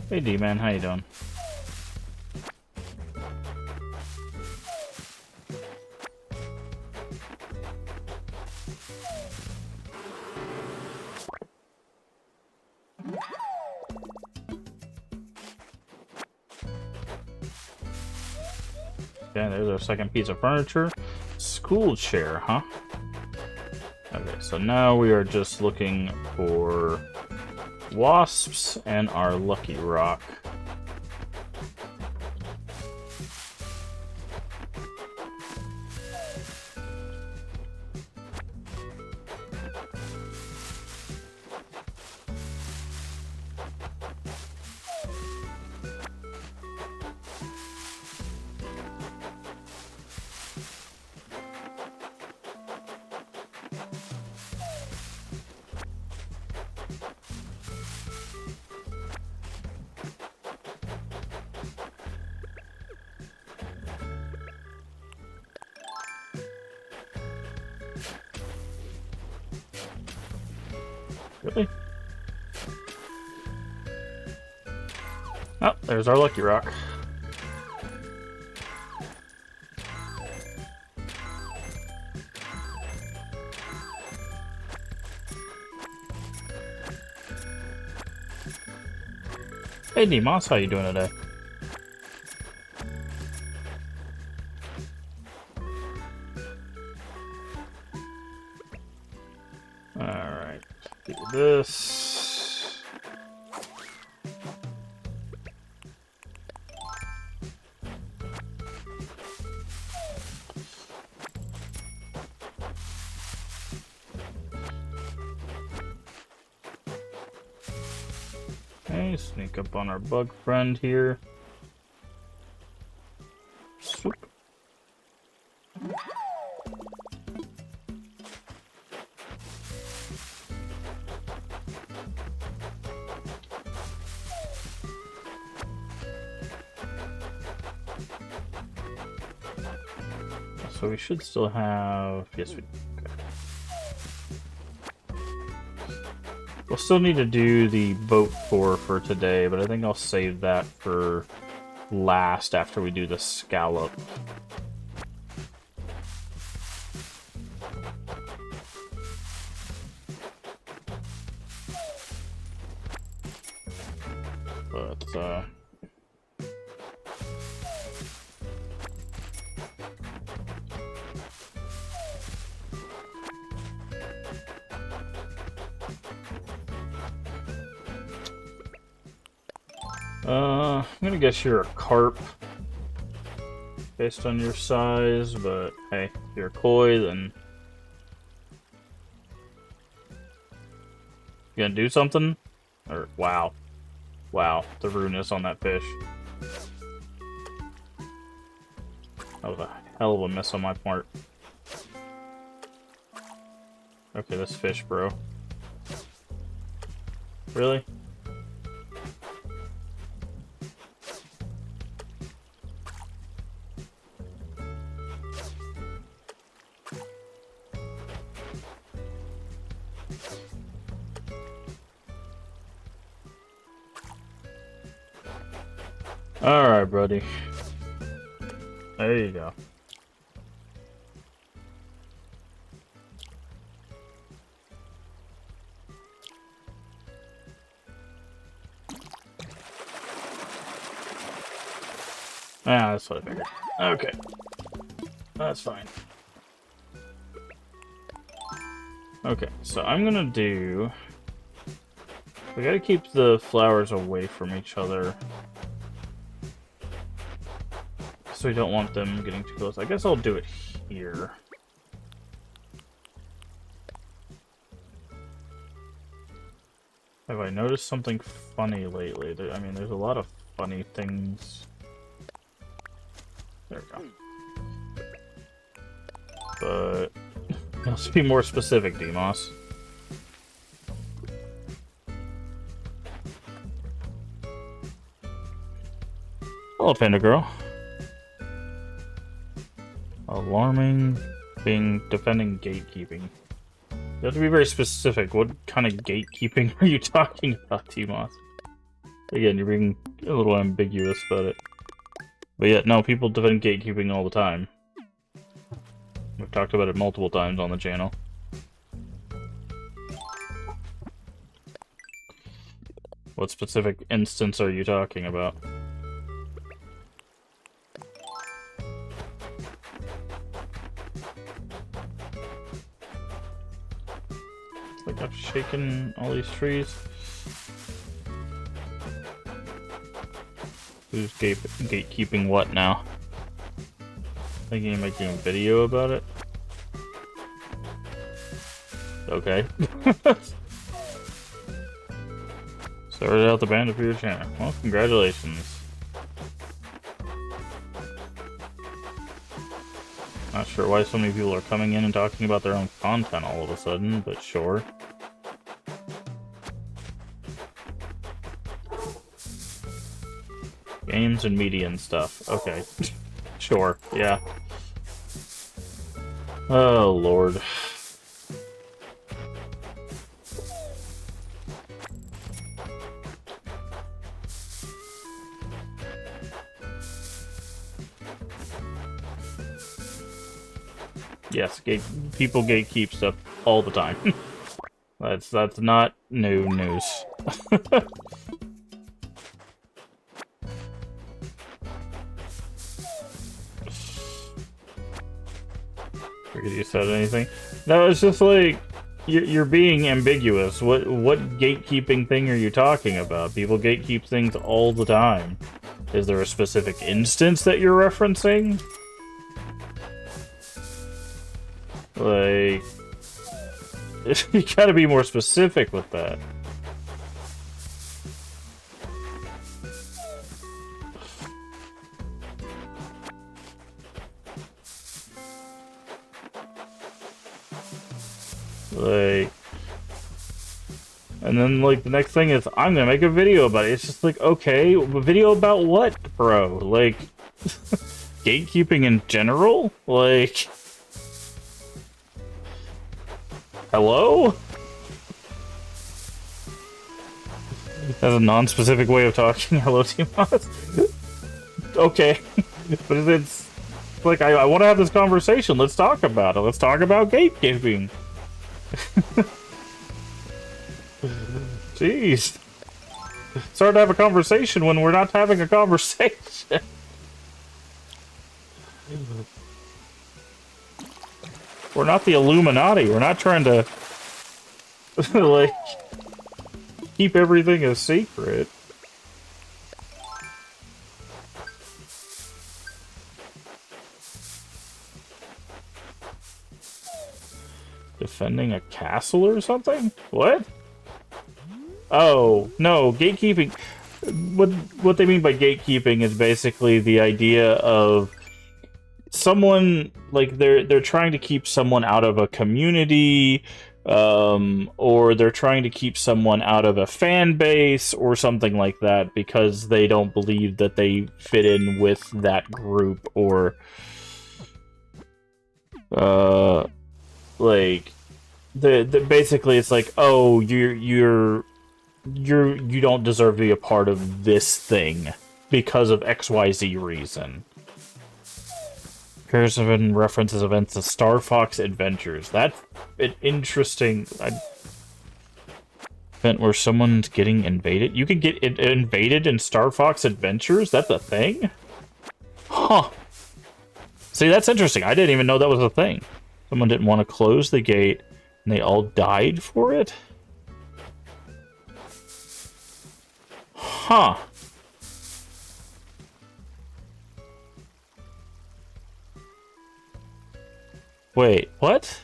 hey, D-Man, how you doing? Okay, there's our second piece of furniture. School chair, huh? Okay, so now we are just looking for wasps and our lucky rock. Really? Oh, there's our lucky rock. Hey, Nemos, how you doing today? Alright, do this. Okay, sneak up on our bug friend here. Swoop. So we should still have... Yes, we do. Okay. We'll still need to do the boat tour for today, but I think I'll save that for last after we do the scallop. But, I'm gonna guess you're a carp based on your size, but hey, if you're a koi, then you gonna do something? Or wow, the rudeness on that fish. That was a hell of a miss on my part. Okay, this fish, bro. Really? Alright, buddy. There you go. Ah, that's what I figured. Okay. That's fine. Okay, so I'm gonna do... We gotta keep the flowers away from each other. So we don't want them getting too close. I guess I'll do it here. Have I noticed something funny lately? I mean, there's a lot of funny things. There we go. But let's be more specific, Demos. Hello, Panda Girl. Alarming, defending gatekeeping. You have to be very specific. What kind of gatekeeping are you talking about, T-Moss? Again, you're being a little ambiguous about it. But yeah, no, people defend gatekeeping all the time. We've talked about it multiple times on the channel. What specific instance are you talking about? Like I've shaken all these trees. Who's gatekeeping what now? Thinking of making a video about it? Okay. Started out the band for your channel. Well, congratulations. Not sure why so many people are coming in and talking about their own content all of a sudden, but sure. Games and media and stuff. Okay. Sure, yeah. Oh, Lord. Yes, people gatekeep stuff all the time. That's not new news. Forget you said anything. No, it's just like you're being ambiguous. What gatekeeping thing are you talking about? People gatekeep things all the time. Is there a specific instance that you're referencing? Like, you gotta be more specific with that. Like, and then like the next thing is I'm gonna make a video about it. It's just like, okay, a video about what, bro? Like, gatekeeping in general? Like, hello? That's a non-specific way of talking. Hello, T-Moss. Okay. But it's like, I want to have this conversation. Let's talk about it. Let's talk about gatekeeping. Jeez. It's hard to have a conversation when we're not having a conversation. We're not the Illuminati. We're not trying to, like, keep everything a secret. Defending a castle or something? What? Oh, no, gatekeeping. What they mean by gatekeeping is basically the idea of someone, like, they're trying to keep someone out of a community, or they're trying to keep someone out of a fan base or something like that because they don't believe that they fit in with that group, or like basically it's like, oh, you don't deserve to be a part of this thing because of XYZ reason. Appears to have been references events to Star Fox Adventures. That's an interesting event where someone's getting invaded. You can get invaded in Star Fox Adventures? That's a thing? Huh. See, that's interesting. I didn't even know that was a thing. Someone didn't want to close the gate, and they all died for it? Huh. Wait, what?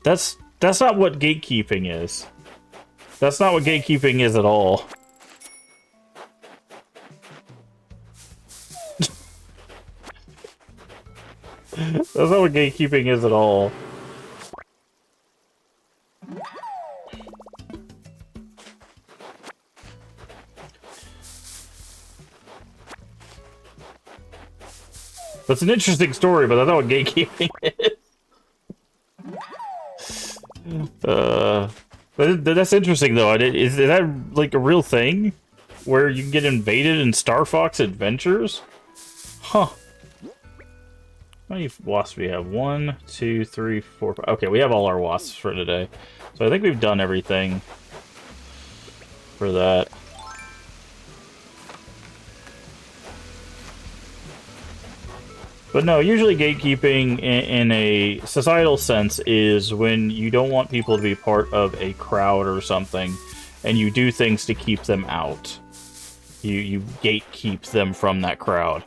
That's not what gatekeeping is. That's not what gatekeeping is at all. That's not what gatekeeping is at all. That's an interesting story, but that's not what gatekeeping is. That's interesting, though. Is that, like, a real thing? Where you can get invaded in Star Fox Adventures? Huh. How many wasps do we have? 1, 2, 3, 4, 5. Okay, we have all our wasps for today. So I think we've done everything for that. But no, usually gatekeeping in a societal sense is when you don't want people to be part of a crowd or something, and you do things to keep them out. You gatekeep them from that crowd.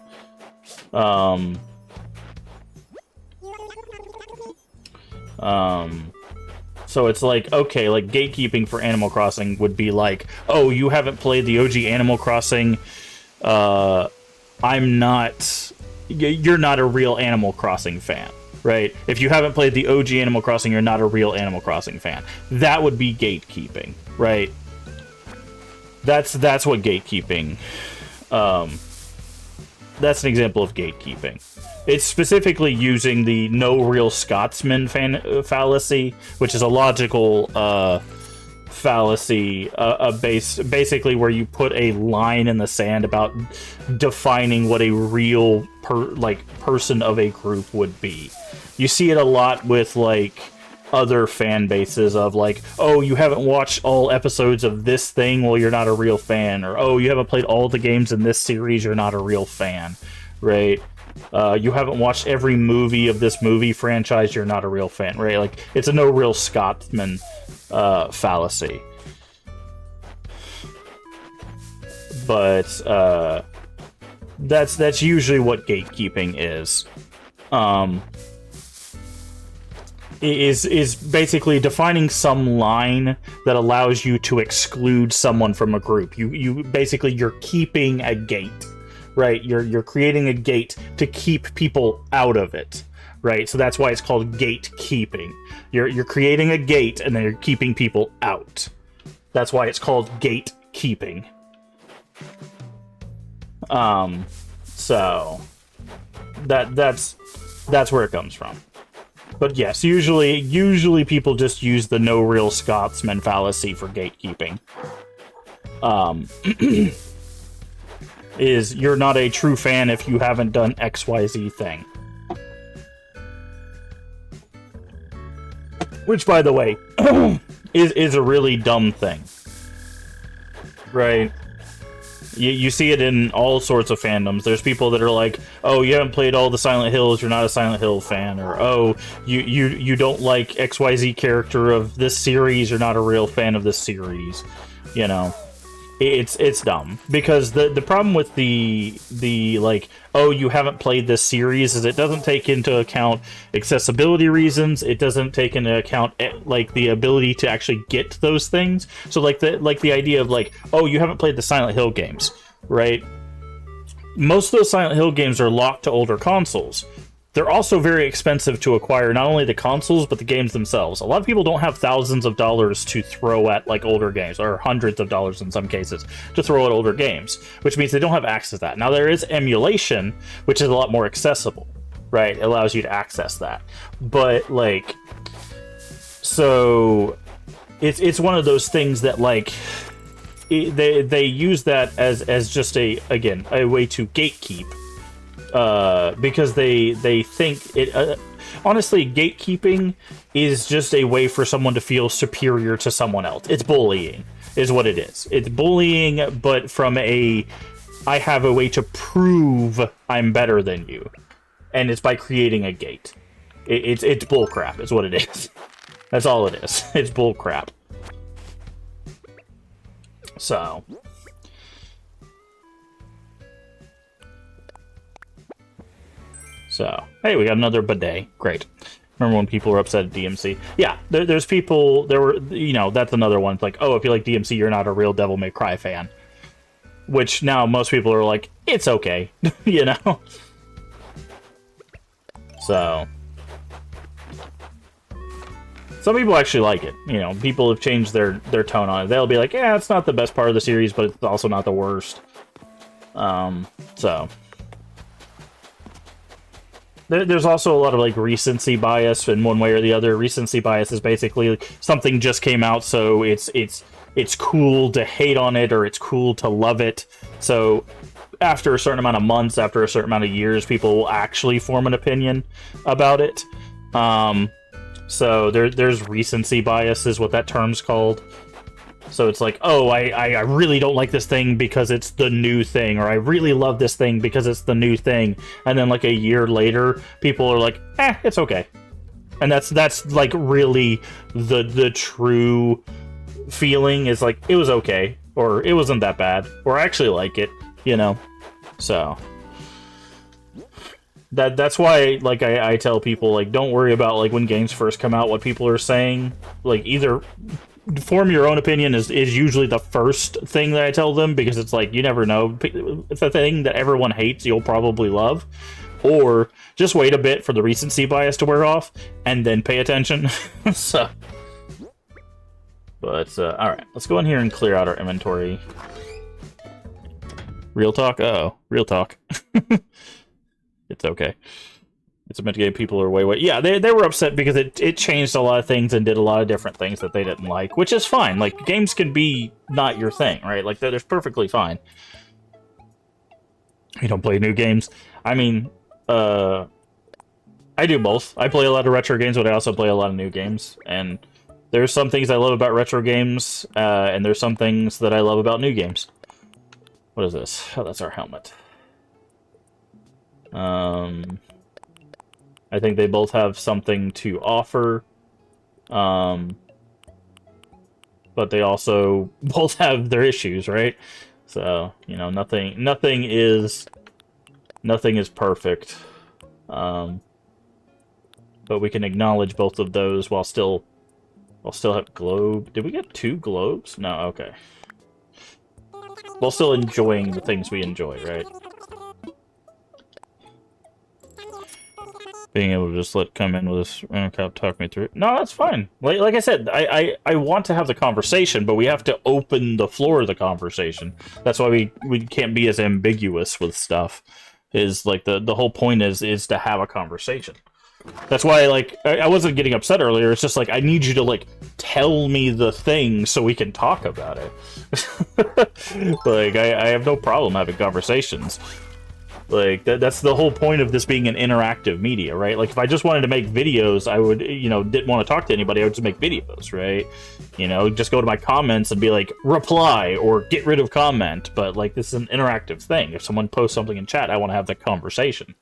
So it's like, okay, like gatekeeping for Animal Crossing would be like, oh, you haven't played the OG Animal Crossing, you're not a real Animal Crossing fan, right? If you haven't played the OG Animal Crossing, you're not a real Animal Crossing fan. That would be gatekeeping, right? That's what gatekeeping, that's an example of gatekeeping. It's specifically using the no real Scotsman fallacy, which is a logical fallacy, basically where you put a line in the sand about defining what a real person of a group would be. You see it a lot with, like, other fan bases of, like, oh, you haven't watched all episodes of this thing, well, you're not a real fan, or oh, you haven't played all the games in this series, you're not a real fan, right? You haven't watched every movie of this movie franchise, you're not a real fan, right? Like, it's a no real Scotsman fallacy. But that's usually what gatekeeping is. Is basically defining some line that allows you to exclude someone from a group. You basically, you're keeping a gate, right? You're creating a gate to keep people out of it, right? So that's why it's called gatekeeping. You're creating a gate and then you're keeping people out. That's why it's called gatekeeping. So that's That's where it comes from. But yes, usually people just use the no real Scotsman fallacy for gatekeeping. Is you're not a true fan if you haven't done XYZ thing. Which, by the way, is a really dumb thing. Right? You see it in all sorts of fandoms. There's people that are like, oh, you haven't played all the Silent Hills, you're not a Silent Hill fan. Or, oh, you don't like XYZ character of this series, you're not a real fan of this series. You know? It's dumb. Because the problem with the like, oh, you haven't played this series is it doesn't take into account accessibility reasons. It doesn't take into account like the ability to actually get to those things. So like the idea of like, oh, you haven't played the Silent Hill games, right? Most of those Silent Hill games are locked to older consoles. They're also very expensive to acquire, not only the consoles, but the games themselves. A lot of people don't have thousands of dollars to throw at, like, older games, or hundreds of dollars in some cases, to throw at older games, which means they don't have access to that. Now, there is emulation, which is a lot more accessible, right? It allows you to access that. But, like, so, it's one of those things that, like, they use that as just a way to gatekeep. Because they think it. Honestly, gatekeeping is just a way for someone to feel superior to someone else. It's bullying, is what it is. It's bullying, but from I have a way to prove I'm better than you, and it's by creating a gate. It's bullcrap, is what it is. That's all it is. It's bullcrap. So. So, hey, we got another bidet. Great. Remember when people were upset at DMC? Yeah, there's people, that's another one. It's like, oh, if you like DMC, you're not a real Devil May Cry fan. Which now most people are like, it's okay, you know? So. Some people actually like it. You know, people have changed their tone on it. They'll be like, yeah, it's not the best part of the series, but it's also not the worst. So. There's also a lot of, like, recency bias in one way or the other. Recency bias is basically something just came out, so it's cool to hate on it, or it's cool to love it. So after a certain amount of months, after a certain amount of years, people will actually form an opinion about it. So there's recency bias is what that term's called. So it's like, oh, I really don't like this thing because it's the new thing, or I really love this thing because it's the new thing. And then, like, a year later, people are like, it's okay. And that's like really the true feeling is like, it was okay, or it wasn't that bad, or I actually like it, you know? So that's why, like, I tell people, like, don't worry about, like, when games first come out, what people are saying. Like, either form your own opinion is usually the first thing that I tell them, because it's like, you never know. If a thing that everyone hates, you'll probably love. Or just wait a bit for the recency bias to wear off, and then pay attention. So, but, alright, let's go in here and clear out our inventory. Real talk? Uh-oh. Real talk. It's okay. It's meant to get people are way. Yeah, they were upset because it changed a lot of things and did a lot of different things that they didn't like, which is fine. Like, games can be not your thing, right? Like, they're perfectly fine. You don't play new games. I mean, I do both. I play a lot of retro games, but I also play a lot of new games. And there's some things I love about retro games, and there's some things that I love about new games. What is this? Oh, that's our helmet. I think they both have something to offer, but they also both have their issues, right? So, you know, nothing is perfect, but we can acknowledge both of those while still have globe. Did we get 2 globes? No, okay. While still enjoying the things we enjoy, right? Being able to just come in with this talk me through it. No, that's fine. Like I said, I want to have the conversation, but we have to open the floor of the conversation. That's why we can't be as ambiguous with stuff. Is like the whole point is to have a conversation. That's why, like, I wasn't getting upset earlier. It's just like, I need you to, like, tell me the thing so we can talk about it. Like, I have no problem having conversations. Like, that's the whole point of this being an interactive media, right? Like, if I just wanted to make videos, I would, you know, didn't want to talk to anybody, I would just make videos, right? You know, just go to my comments and be like, reply, or get rid of comment. But, like, this is an interactive thing. If someone posts something in chat, I want to have the conversation.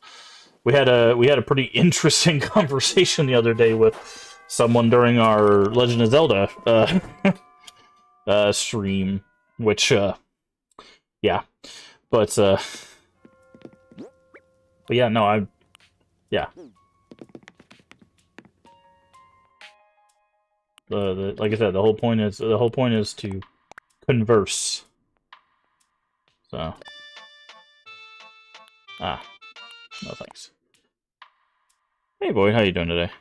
We had a pretty interesting conversation the other day with someone during our Legend of Zelda stream, which yeah, but yeah, no, yeah. Like I said, the whole point is to converse. So no thanks. Hey, Boyd, how you doing today?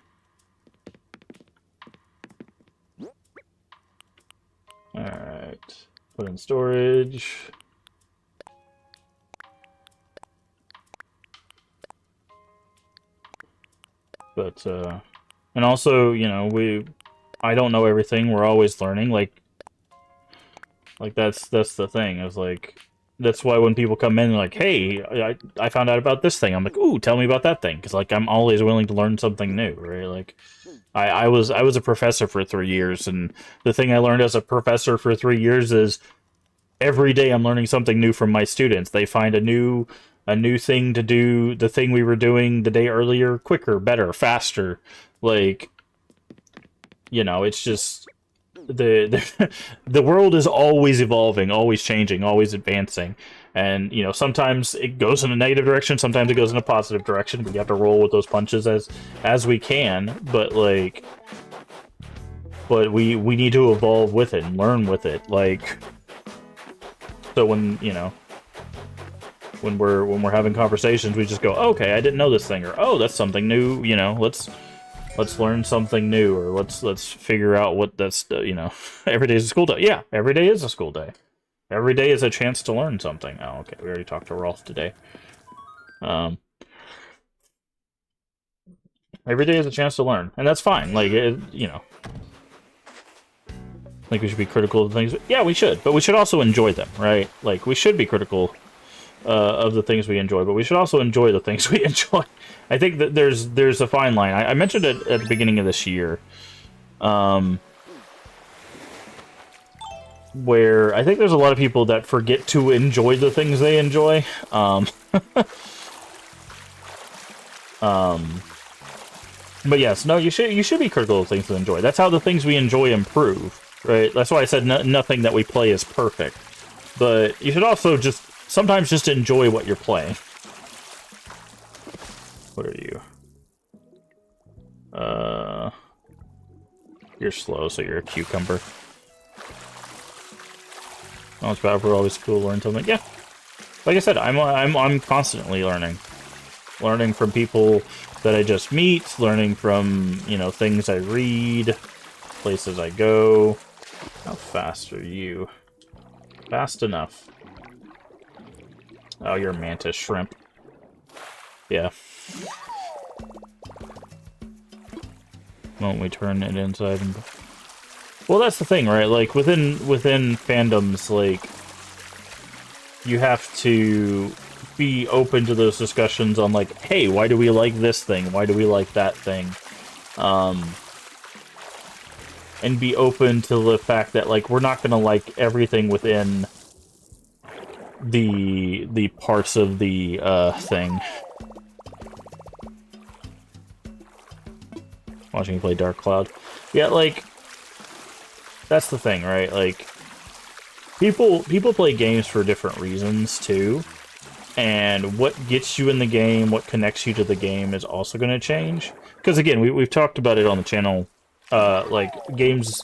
Alright. Put in storage. But, and also, you know, I don't know everything, we're always learning, like that's the thing, is like, that's why when people come in like, hey, I found out about this thing, I'm like, ooh, tell me about that thing, because like I'm always willing to learn something new, right? Like I was a professor for 3 years, and the thing I learned as a professor for 3 years is every day I'm learning something new from my students. They find a new thing to do, the thing we were doing the day earlier, quicker, better, faster. Like, you know, it's just the world is always evolving, always changing, always advancing, and you know, sometimes it goes in a negative direction, sometimes it goes in a positive direction. We have to roll with those punches as we can, but like, we need to evolve with it and learn with it. Like, so when, you know, when we're having conversations, we just go, okay, I didn't know this thing, or oh, that's something new, you know, let's learn something new, or let's figure out what that's, you know, every day is a school day. Yeah, every day is a school day. Every day is a chance to learn something. Oh, okay, we already talked to Rolf today. Every day is a chance to learn, and that's fine. Like, you know, like, we should be critical of things. Yeah, we should, but we should also enjoy them, right? Like, we should be critical of the things we enjoy, but we should also enjoy the things we enjoy. I think that there's a fine line. I mentioned it at the beginning of this year, where I think there's a lot of people that forget to enjoy the things they enjoy. But yes, no, you should be critical of things to enjoy. That's how the things we enjoy improve, right? That's why I said nothing that we play is perfect. But you should also sometimes just enjoy what you're playing. What are you? You're slow, so you're a cucumber. Oh, it's bad. We're always cool to learn something. Yeah, like I said, I'm constantly learning from people that I just meet, learning from, you know, things I read, places I go. How fast are you? Fast enough. Oh, you're a mantis shrimp. Yeah. Won't we turn it inside and... Well, that's the thing, right? Like, within fandoms, like, you have to be open to those discussions on, like, hey, why do we like this thing? Why do we like that thing? And be open to the fact that, like, we're not gonna like everything within the parts of the thing. Watching you play Dark Cloud. Yeah, like, that's the thing, right? Like, people play games for different reasons, too. And what gets you in the game, what connects you to the game is also going to change. Because, again, we've talked about it on the channel. Like, games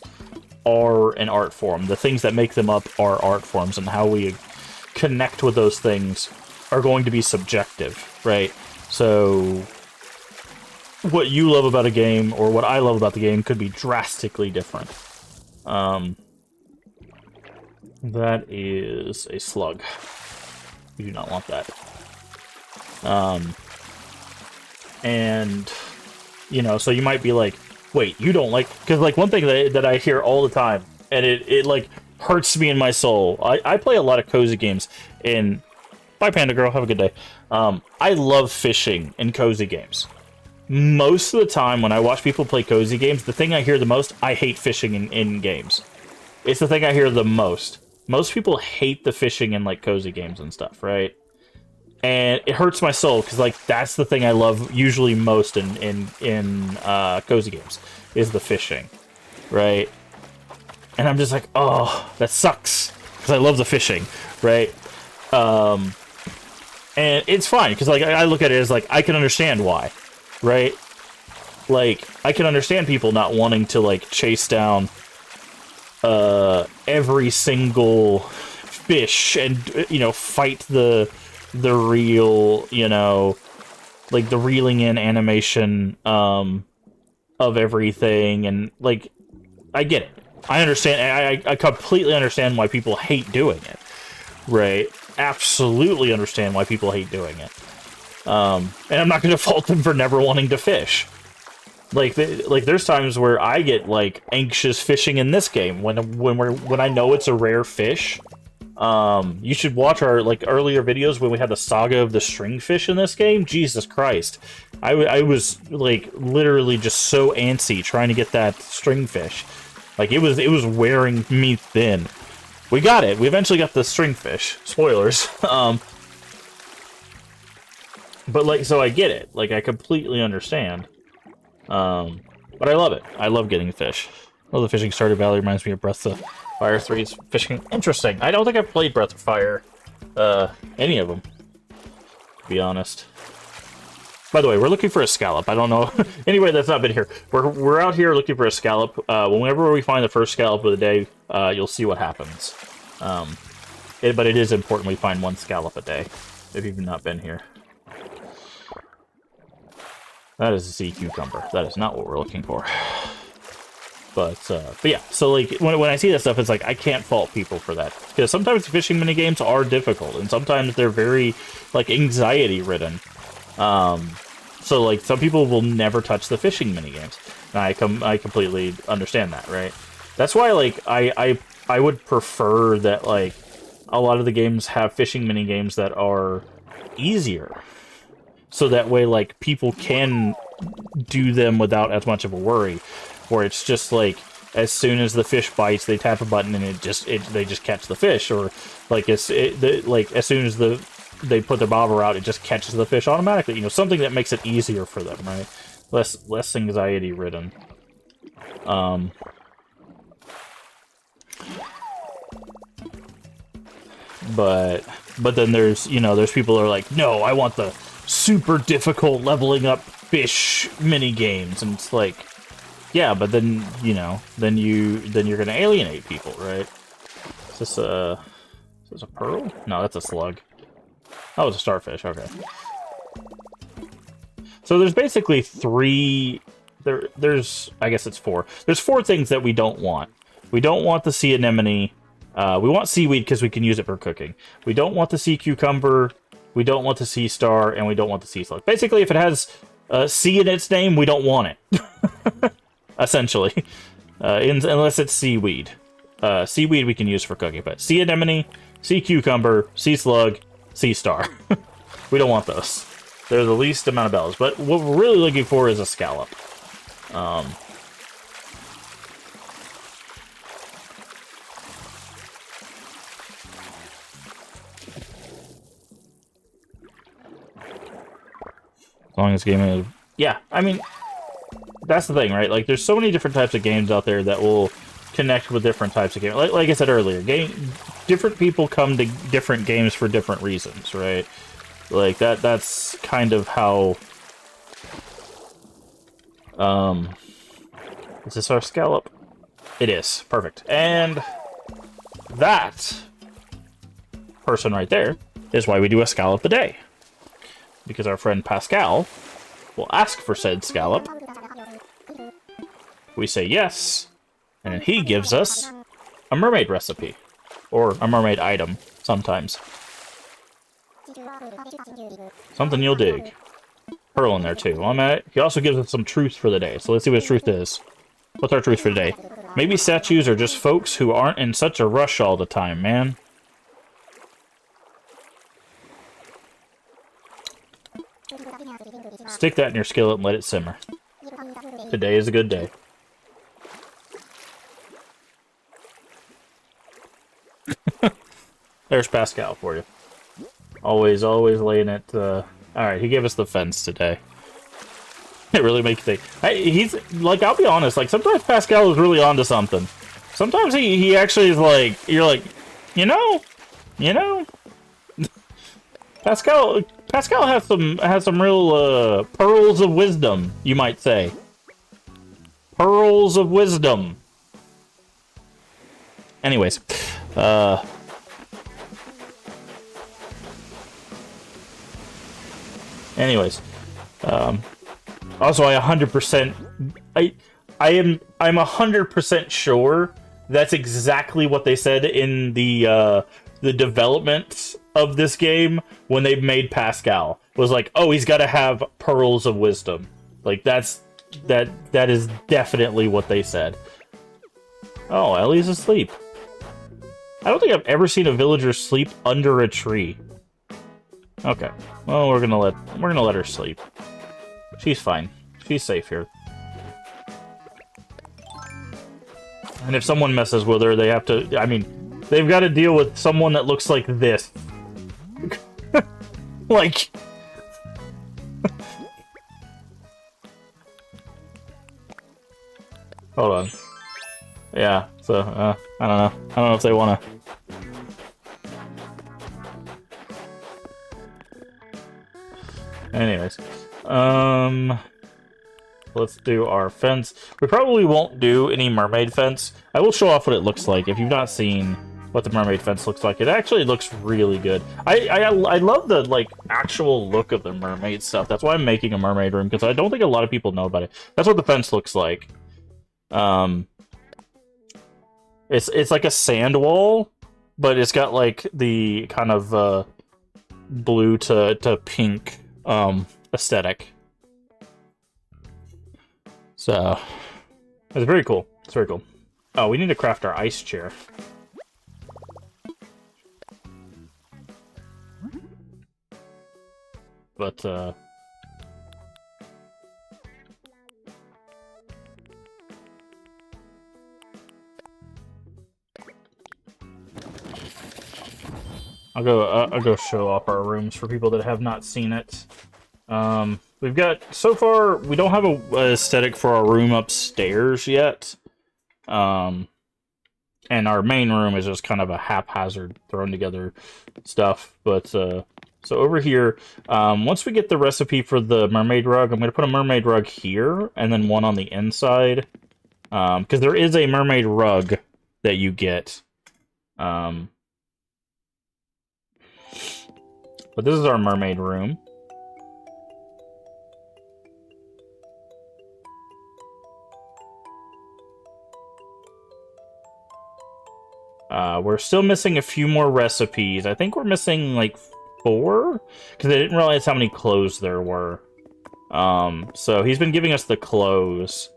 are an art form. The things that make them up are art forms, and how we connect with those things are going to be subjective, right? So what you love about a game, or what I love about the game, could be drastically different. That is a slug. We do not want that. And, you know, so you might be like, wait, you don't like... Because, like, one thing that I hear all the time, and it like, hurts me in my soul. I play a lot of cozy games, and... Bye, Panda Girl. Have a good day. I love fishing in cozy games. Most of the time, when I watch people play cozy games, the thing I hear the most, I hate fishing in games. It's the thing I hear the most. Most people hate the fishing in, like, cozy games and stuff, right? And it hurts my soul, because, like, that's the thing I love usually most in cozy games, is the fishing, right? And I'm just like, oh, that sucks, because I love the fishing, right? And it's fine, because, like, I look at it as, like, I can understand why, right? Like, I can understand people not wanting to, like, chase down every single fish and, you know, fight the real, you know, like, the reeling in animation of everything, and, like, I get it. I understand, I completely understand why people hate doing it, right? Absolutely understand why people hate doing it. And I'm not going to fault them for never wanting to fish. Like, there's times where I get, like, anxious fishing in this game when I know it's a rare fish. You should watch our, like, earlier videos when we had the saga of the stringfish in this game. Jesus Christ. I was, like, literally just so antsy trying to get that stringfish. Like, it was wearing me thin. We got it. We eventually got the stringfish. Spoilers. But, like, so I get it. Like, I completely understand. But I love it. I love getting fish. Oh, the fishing starter valley reminds me of Breath of Fire 3's fishing. Interesting. I don't think I've played Breath of Fire, any of them, to be honest. By the way, we're looking for a scallop. I don't know. Anyway, that's not been here. We're out here looking for a scallop. Whenever we find the first scallop of the day, you'll see what happens. But it is important we find one scallop a day, if you've not been here. That is a sea cucumber. That is not what we're looking for. But yeah, so, like, when I see that stuff, it's like, I can't fault people for that. Because sometimes fishing minigames are difficult, and sometimes they're very, like, anxiety-ridden. So, like, some people will never touch the fishing minigames. And I completely understand that, right? That's why, like, I would prefer that, like, a lot of the games have fishing minigames that are easier. So that way, like, people can do them without as much of a worry. Where it's just, like, as soon as the fish bites, they tap a button and they just catch the fish. Or, like, as soon as they put their bobber out, it just catches the fish automatically. You know, something that makes it easier for them, right? Less anxiety-ridden. But then there's people who are like, no, I want the super difficult leveling up fish mini games, and it's like, yeah, but then then you're gonna alienate people, right? Is this a pearl? No, that's a slug. Oh, it's a starfish. Okay. So there's basically three. There's I guess it's four. There's four things that we don't want. We don't want the sea anemone. We want seaweed because we can use it for cooking. We don't want the sea cucumber. We don't want the sea star, and we don't want the sea slug. Basically, if it has sea in its name, we don't want it. Essentially. Unless it's seaweed. Seaweed we can use for cooking, but sea anemone, sea cucumber, sea slug, sea star. We don't want those. They're the least amount of bells. But what we're really looking for is a scallop. As long as game is... Yeah, I mean, that's the thing, right? Like, there's so many different types of games out there that will connect with different types of games. Like I said earlier, different people come to different games for different reasons, right? Like, that's kind of how... Is this our scallop? It is. Perfect. And that person right there is why we do a scallop a day. Because our friend Pascal will ask for said scallop. We say yes, and then he gives us a mermaid recipe. Or a mermaid item, sometimes. Something you'll dig. Pearl in there, too. While I'm at it, he also gives us some truth for the day. So let's see what his truth is. What's our truth for today? Maybe statues are just folks who aren't in such a rush all the time, man. Stick that in your skillet and let it simmer. Today is a good day. There's Pascal for you. Always laying it. Alright, he gave us the fence today. It really makes you think. He's, like, I'll be honest, like, sometimes Pascal is really onto something. Sometimes he actually is like, you're like, you know? Pascal has some real, pearls of wisdom, you might say. Pearls of wisdom. Anyways, also, I'm 100% sure that's exactly what they said in the development of this game when they made Pascal. Was like, oh, he's got to have pearls of wisdom. Like that is definitely what they said. Oh, Ellie's asleep. I don't think I've ever seen a villager sleep under a tree. Okay. Well, we're gonna let her sleep. She's fine. She's safe here. And if someone messes with her, they have to... I mean, they've got to deal with someone that looks like this. Like... Hold on. Yeah, so, I don't know. I don't know if they want to... Anyways. Let's do our fence. We probably won't do any mermaid fence. I will show off what it looks like. If you've not seen what the mermaid fence looks like, it actually looks really good. I love the, like, actual look of the mermaid stuff. That's why I'm making a mermaid room, because I don't think a lot of people know about it. That's what the fence looks like. It's like a sand wall, but it's got, like, the kind of, blue to pink, aesthetic. So, it's very cool. It's very cool. Oh, we need to craft our ice chair. But, I'll go show off our rooms for people that have not seen it. We've got, so far, we don't have a aesthetic for our room upstairs yet. And our main room is just kind of a haphazard, thrown together stuff. But, so over here, once we get the recipe for the mermaid rug, I'm going to put a mermaid rug here, and then one on the inside. Because there is a mermaid rug that you get. But this is our mermaid room. We're still missing a few more recipes. I think we're missing, like, 4? Because I didn't realize how many clothes there were. So he's been giving us the clothes.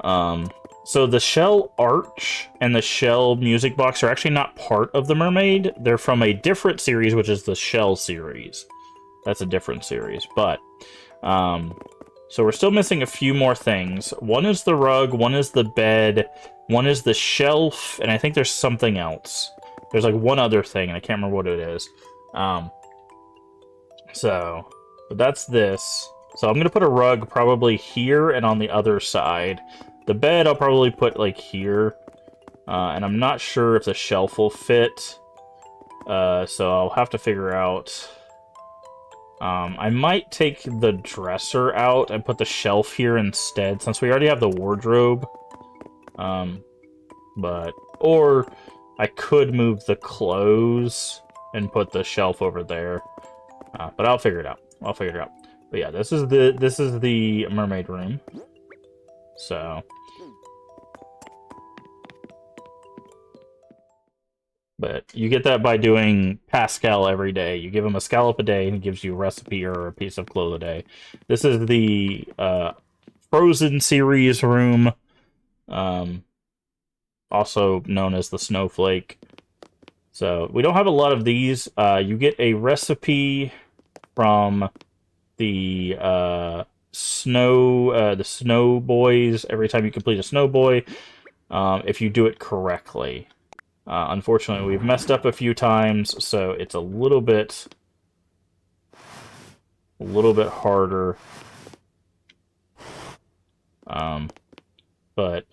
So the shell arch and the shell music box are actually not part of the mermaid. They're from a different series, which is the shell series. That's a different series. But, so we're still missing a few more things. One is the rug, one is the bed, one is the shelf, and I think there's something else. There's like one other thing, and I can't remember what it is. But that's this. So I'm going to put a rug probably here and on the other side. The bed I'll probably put like here. And I'm not sure if the shelf will fit. So I'll have to figure out... I might take the dresser out and put the shelf here instead, since we already have the wardrobe. Or I could move the clothes and put the shelf over there. But I'll figure it out. But yeah, this is the mermaid room. So, But you get that by doing Pascal every day. You give him a scallop a day, and he gives you a recipe or a piece of cloth a day. This is the Frozen series room, also known as the Snowflake. So we don't have a lot of these. You get a recipe from the Snow Boys every time you complete a Snow Boy, if you do it correctly. Unfortunately, we've messed up a few times, so it's a little bit harder. But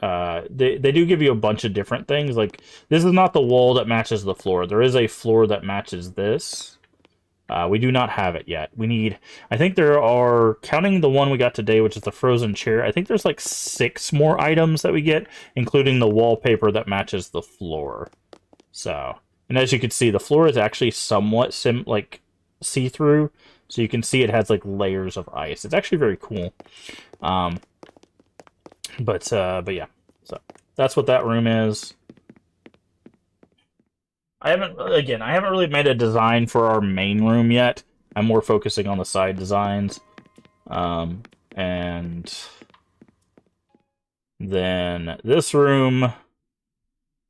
they do give you a bunch of different things. Like, this is not the wall that matches the floor. There is a floor that matches this. We do not have it yet. We need... I think there are, counting the one we got today, which is the frozen chair, I think there's like 6 more items that we get, including the wallpaper that matches the floor. So, and as you can see, the floor is actually somewhat see-through, so you can see it has like layers of ice. It's actually very cool. But yeah, so that's what that room is. I haven't really made a design for our main room yet. I'm more focusing on the side designs. And then this room,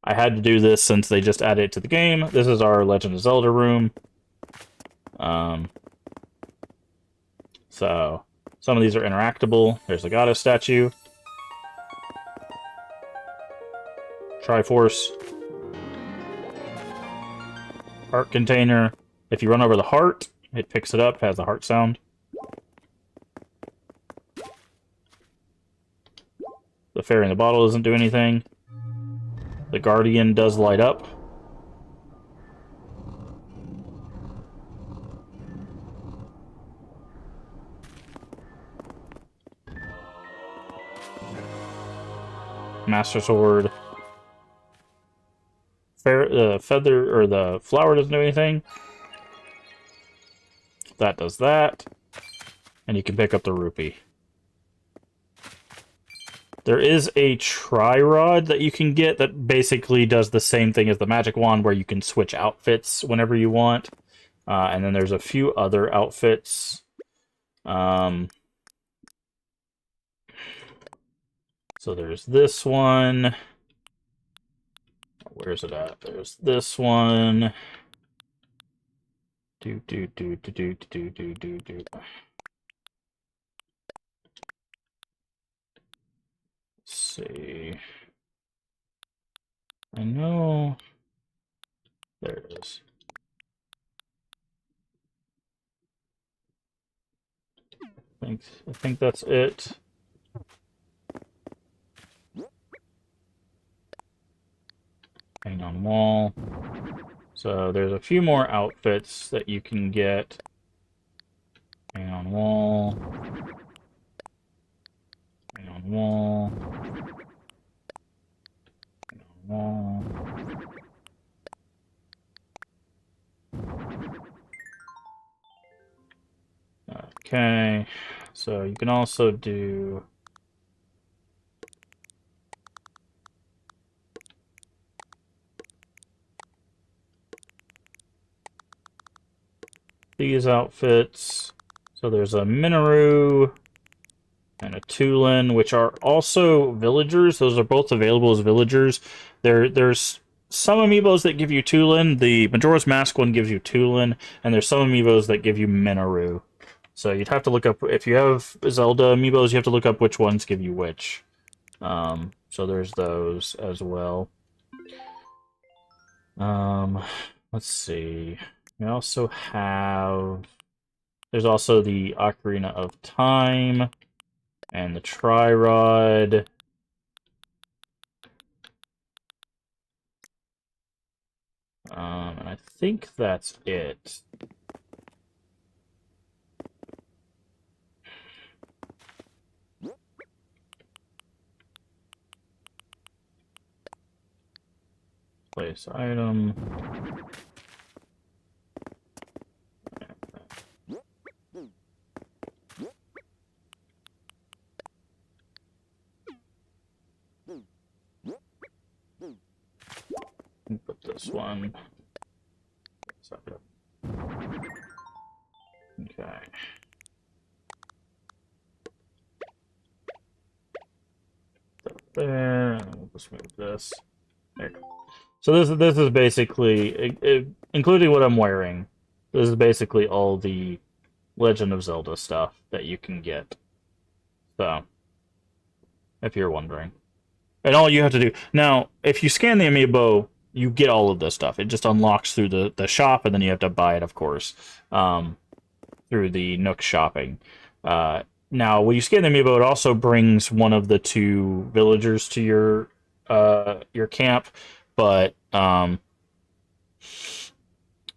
I had to do this since they just added it to the game. This is our Legend of Zelda room. So some of these are interactable. There's the goddess statue. Triforce. Heart container. If you run over the heart, it picks it up, has the heart sound. The fairy in the bottle doesn't do anything. The guardian does light up. Master sword. Feather, or the flower doesn't do anything. That does that. And you can pick up the rupee. There is a tri-rod that you can get that basically does the same thing as the magic wand, where you can switch outfits whenever you want. And then there's a few other outfits. So there's this one. Where's it at? There's this one. Let's see. I know. There it is. I think that's it. Hang on wall. So there's a few more outfits that you can get. Hang on wall. Hang on wall. Hang on wall. Okay, so you can also do these outfits. So there's a Minoru and a Tulin, which are also villagers. Those are both available as villagers. There's some amiibos that give you Tulin. The Majora's Mask one gives you Tulin, and there's some amiibos that give you Minoru. So you'd have to look up, if you have Zelda amiibos, you have to look up which ones give you which. So there's those as well. Let's see. We also have... There's also the Ocarina of Time and the Tri-Rod. And I think that's it. Place item. Put this this one. Okay. There. We'll just move this. There. So this is basically, including what I'm wearing. This is basically all the Legend of Zelda stuff that you can get. So, if you're wondering. And all you have to do... Now, if you scan the amiibo, you get all of this stuff. It just unlocks through the shop, and then you have to buy it, of course, through the Nook shopping. Now, when you scan the amiibo, it also brings one of the 2 villagers to your camp, but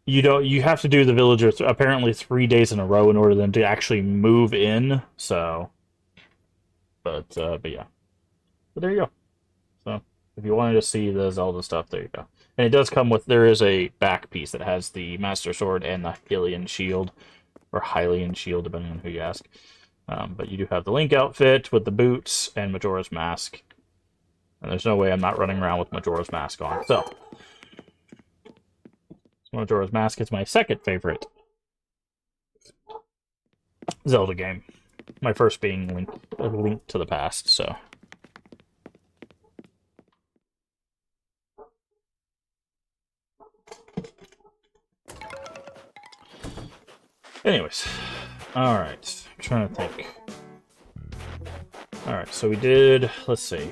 you have to do the villager apparently 3 days in a row in order for them to actually move in. So, but yeah. But there you go. So if you wanted to see the Zelda stuff, there you go. And it does come with, there is a back piece that has the Master Sword and the Hylian Shield, or Hylian Shield, depending on who you ask. But you do have the Link outfit with the boots and Majora's Mask. And there's no way I'm not running around with Majora's Mask on. So, Majora's Mask is my second favorite Zelda game. My first being Link to the Past, so... Anyways, alright, I'm trying to think. Alright, so we did, let's see.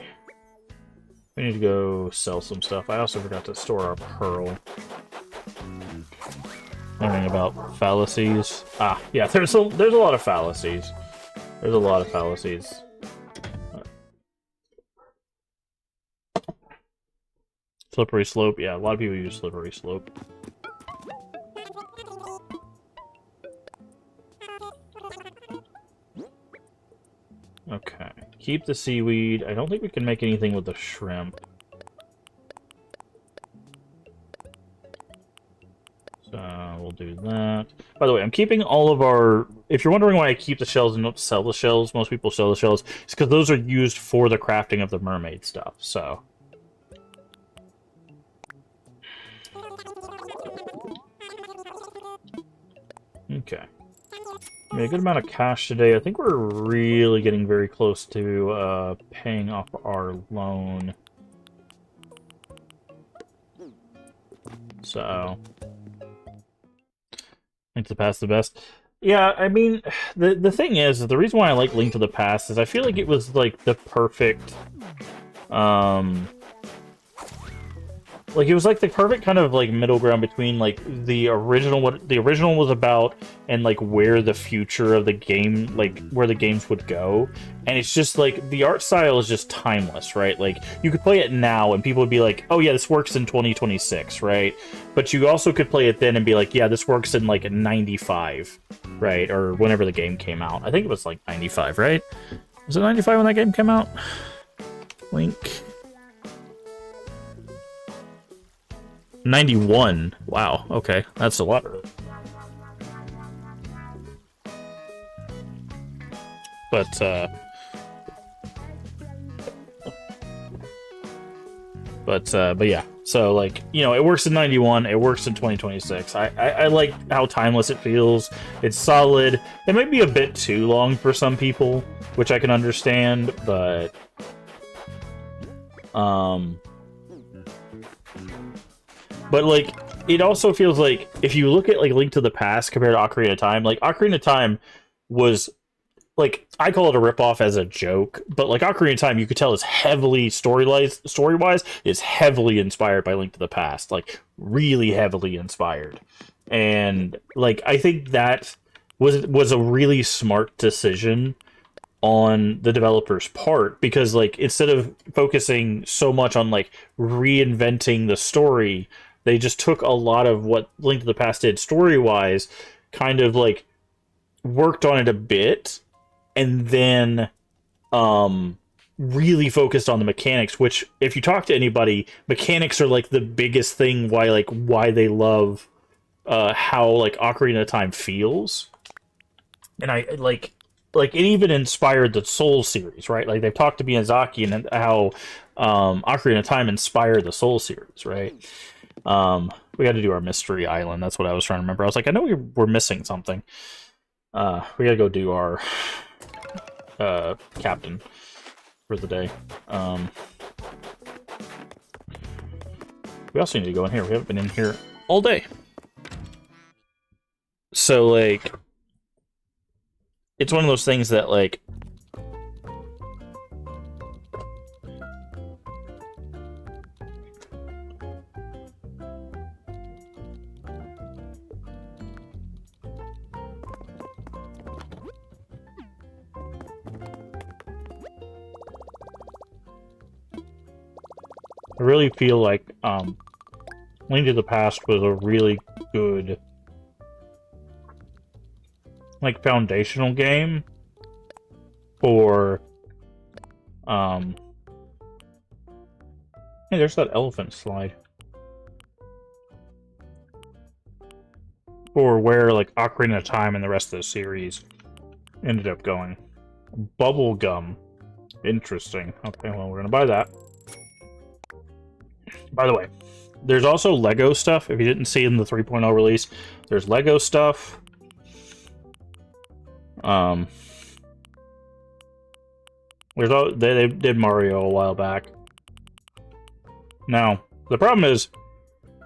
We need to go sell some stuff. I also forgot to store our pearl. Learning about fallacies. Ah, yeah, there's a lot of fallacies. There's a lot of fallacies. Slippery slope, yeah, a lot of people use slippery slope. Okay, keep the seaweed. I don't think we can make anything with the shrimp. So we'll do that. By the way, I'm keeping all of our... If you're wondering why I keep the shells and don't sell the shells, most people sell the shells, it's because those are used for the crafting of the mermaid stuff, so... Okay. Made a good amount of cash today. I think we're really getting very close to paying off our loan. So, Link to the Past the best. Yeah, I mean, the thing is, the reason why I like Link to the Past is I feel like it was like the perfect, like it was like the perfect kind of like middle ground between like the original, what the original was about, and like where the future of the game, like where the games would go. And it's just like the art style is just timeless, right? Like you could play it now and people would be like, oh yeah, this works in 2026, right? But you also could play it then and be like, yeah, this works in like 95, right? Or whenever the game came out. I think it was like 95, right? Was it 95 when that game came out? Link. 91. Wow, okay. That's a lot. But yeah. So, like, you know, it works in 91, it works in 2026. I like how timeless it feels. It's solid. It might be a bit too long for some people, which I can understand, but... But, like, it also feels like, if you look at, like, Link to the Past compared to Ocarina of Time, like, Ocarina of Time was, like, I call it a ripoff as a joke, but, like, Ocarina of Time, you could tell is heavily, story-wise, is heavily inspired by Link to the Past. Like, really heavily inspired. And, like, I think that was a really smart decision on the developer's part, because, like, instead of focusing so much on, like, reinventing the story, they just took a lot of what Link to the Past did story-wise, kind of, like, worked on it a bit, and then really focused on the mechanics, which, if you talk to anybody, mechanics are, like, the biggest thing why they love how, like, Ocarina of Time feels. And I, like, it even inspired the Soul series, right? Like, they've talked to Miyazaki and how Ocarina of Time inspired the Soul series, right? We got to do our mystery island. That's what I was trying to remember. I was like, I know we were missing something. We gotta go do our captain for the day. We also need to go in here. We haven't been in here all day. So, like, it's one of those things that, like, I really feel like Link to the Past was a really good, like, foundational game for hey, there's that elephant slide. For where, like, Ocarina of Time and the rest of the series ended up going. Bubblegum. Interesting. Okay, well, we're gonna buy that. By the way, there's also Lego stuff. If you didn't see in the 3.0 release, there's Lego stuff. They did Mario a while back. Now, the problem is,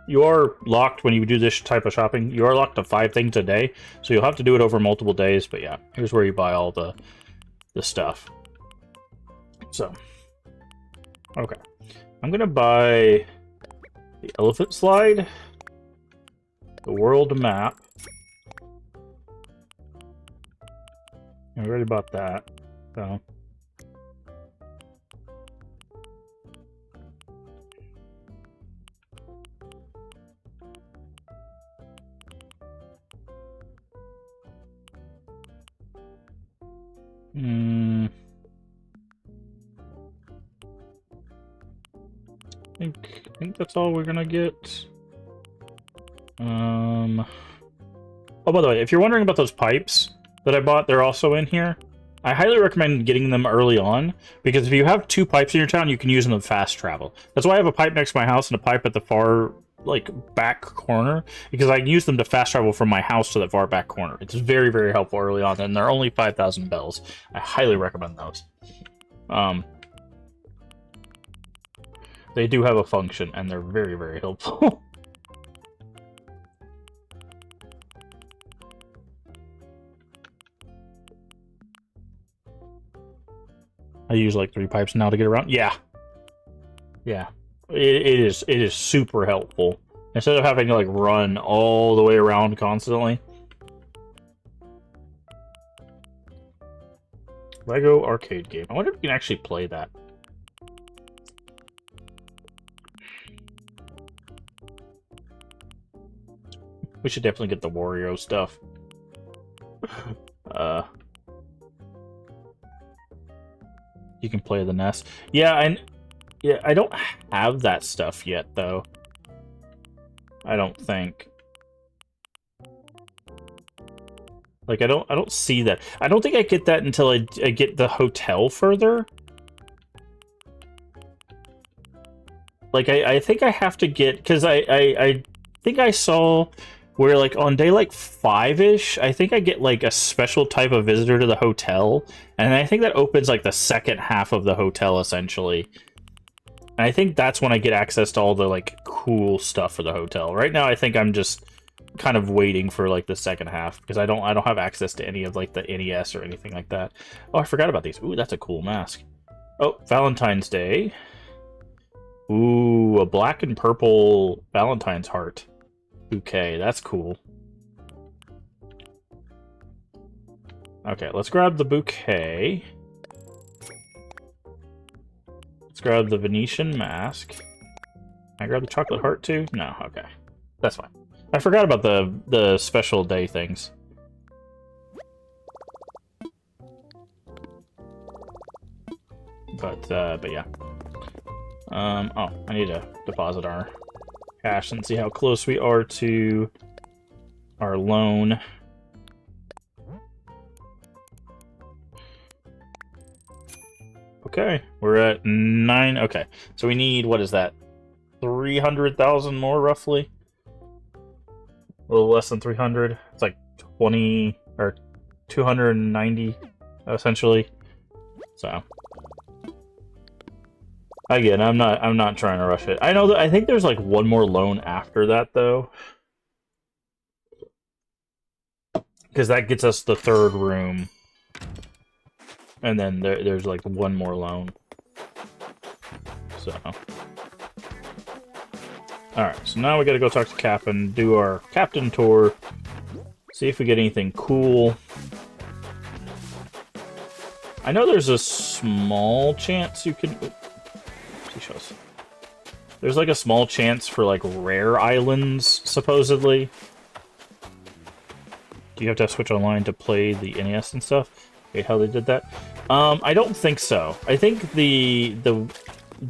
you are locked when you do this type of shopping. You are locked to 5 things a day, so you'll have to do it over multiple days. But yeah, here's where you buy all the stuff. So, okay, I'm gonna buy the elephant slide, the world map. I already bought that, so. I think that's all we're gonna get. Oh, by the way, if you're wondering about those pipes that I bought, they're also in here. I highly recommend getting them early on, because if you have 2 pipes in your town, you can use them to fast travel. That's why I have a pipe next to my house and a pipe at the far, like, back corner, because I can use them to fast travel from my house to that far back corner. It's very, very helpful early on, and they're only 5,000 bells. I highly recommend those. They do have a function, and they're very, very helpful. I use like 3 pipes now to get around. Yeah. Yeah. It is super helpful. Instead of having to like run all the way around constantly. Lego arcade game. I wonder if you can actually play that. We should definitely get the Wario stuff. You can play the NES. Yeah, I don't have that stuff yet, though. I don't think. Like, I don't see that. I don't think I get that until I get the hotel further. Like, I think I have to get... Because I think I saw where, like, on day, like, 5-ish, I think I get, like, a special type of visitor to the hotel. And I think that opens, like, the second half of the hotel, essentially. And I think that's when I get access to all the, like, cool stuff for the hotel. Right now, I think I'm just kind of waiting for, like, the second half. Because I don't have access to any of, like, the NES or anything like that. Oh, I forgot about these. Ooh, that's a cool mask. Oh, Valentine's Day. Ooh, a black and purple Valentine's heart. Bouquet, that's cool. Okay, let's grab the bouquet. Let's grab the Venetian mask. Can I grab the chocolate heart too? No, okay. That's fine. I forgot about the special day things. But yeah. Oh, I need to deposit our cash and see how close we are to our loan. Okay, we're at 9. Okay, so we need, what is that? 300,000 more, roughly. A little less than 300. It's like 20 or 290, essentially. So again, I'm not trying to rush it. I know that I think there's like one more loan after that though, because that gets us the third room, and then there's like one more loan. So. Alright, so now we gotta go talk to Cap and do our captain tour. See if we get anything cool. I know there's a small chance you can... Seashells. There's like a small chance for like rare islands, supposedly. Do you have to switch online to play the NES and stuff? Okay, how they did that? I don't think so. I think the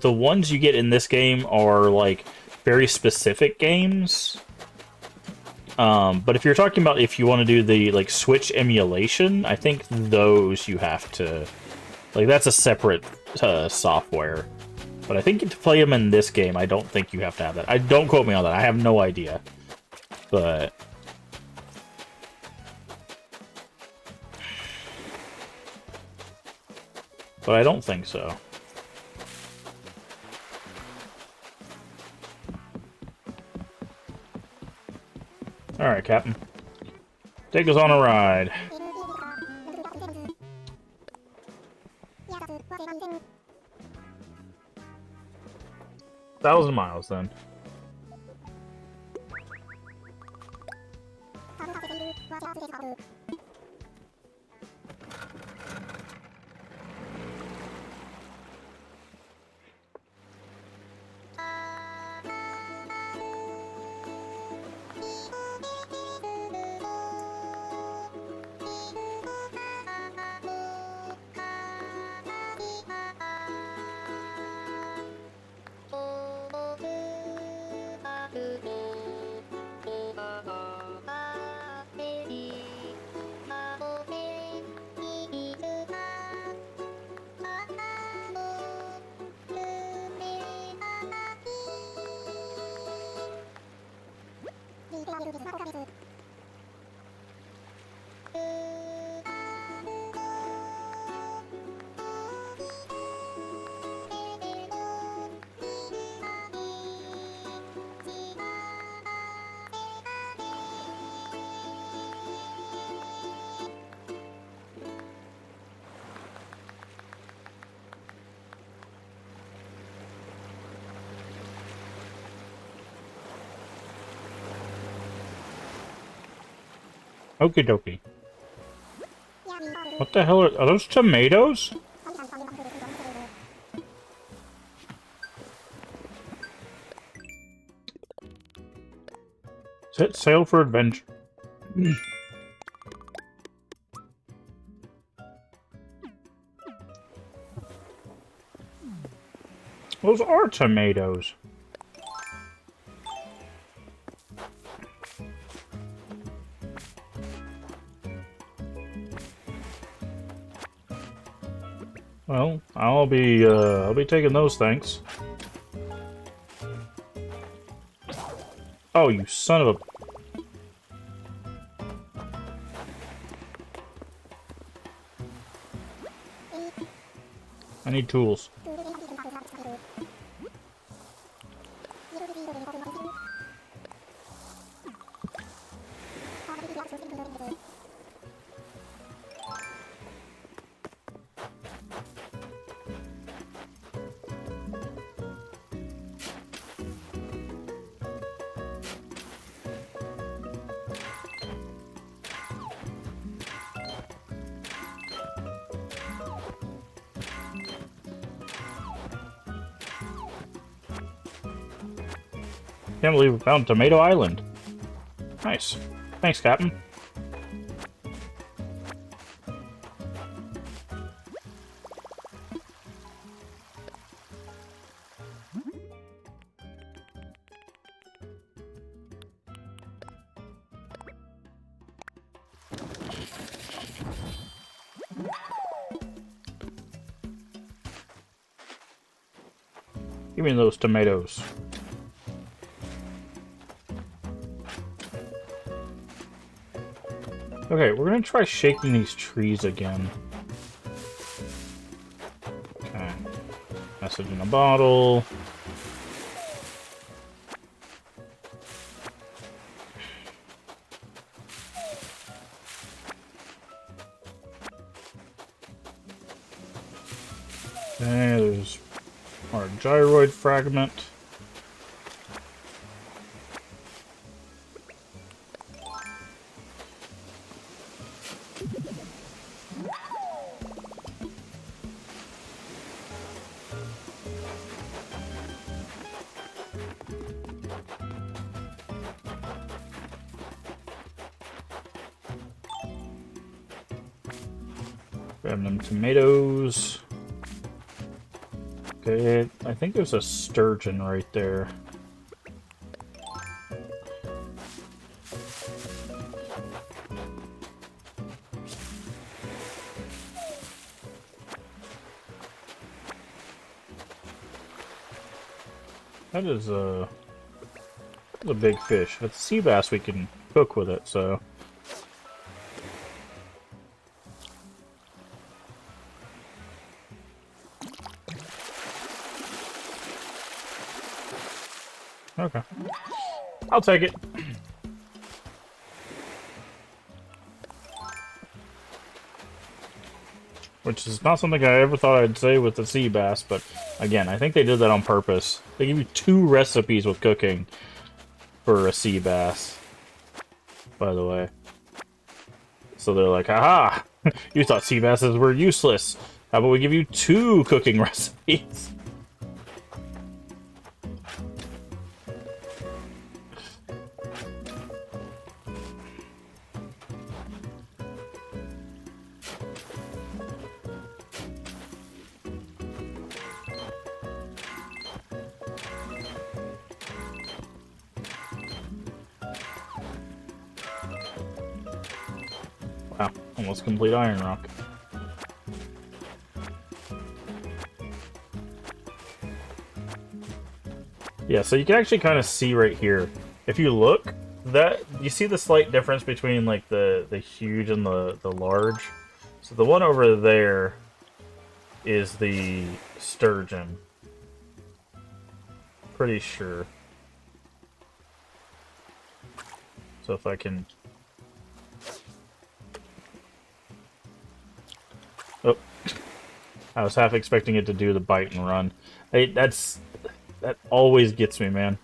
ones you get in this game are like very specific games. But if you're talking about if you want to do the like Switch emulation, I think those you have to like that's a separate software. But I think to play them in this game, I don't think you have to have that. I don't quote me on that. I have no idea. But I don't think so. Alright, Captain. Take us on a ride. 1,000 miles, then. Okie dokie. What the hell are those tomatoes? Set sail for adventure. Those are tomatoes. Well, I'll be taking those, thanks. Oh, you son of a... I need tools. Can't believe we found Tomato Island. Nice. Thanks, Captain. Give me those tomatoes. Okay, we're gonna try shaking these trees again. Okay. Message in a bottle. Okay, there's our gyroid fragment. Grab them tomatoes. Okay, I think there's a sturgeon right there. That is a big fish. If it's a sea bass, we can cook with it, so... Okay. I'll take it. Which is not something I ever thought I'd say with the sea bass, but again, I think they did that on purpose. They give you 2 recipes with cooking for a sea bass, by the way. So they're like, haha! You thought sea basses were useless. How about we give you 2 cooking recipes? Wow, almost complete iron rock. Yeah, so you can actually kind of see right here. If you look, that you see the slight difference between like the huge and the large. So the one over there is the sturgeon. Pretty sure. So if I can... Oh. I was half expecting it to do the bite and run. That always gets me, man.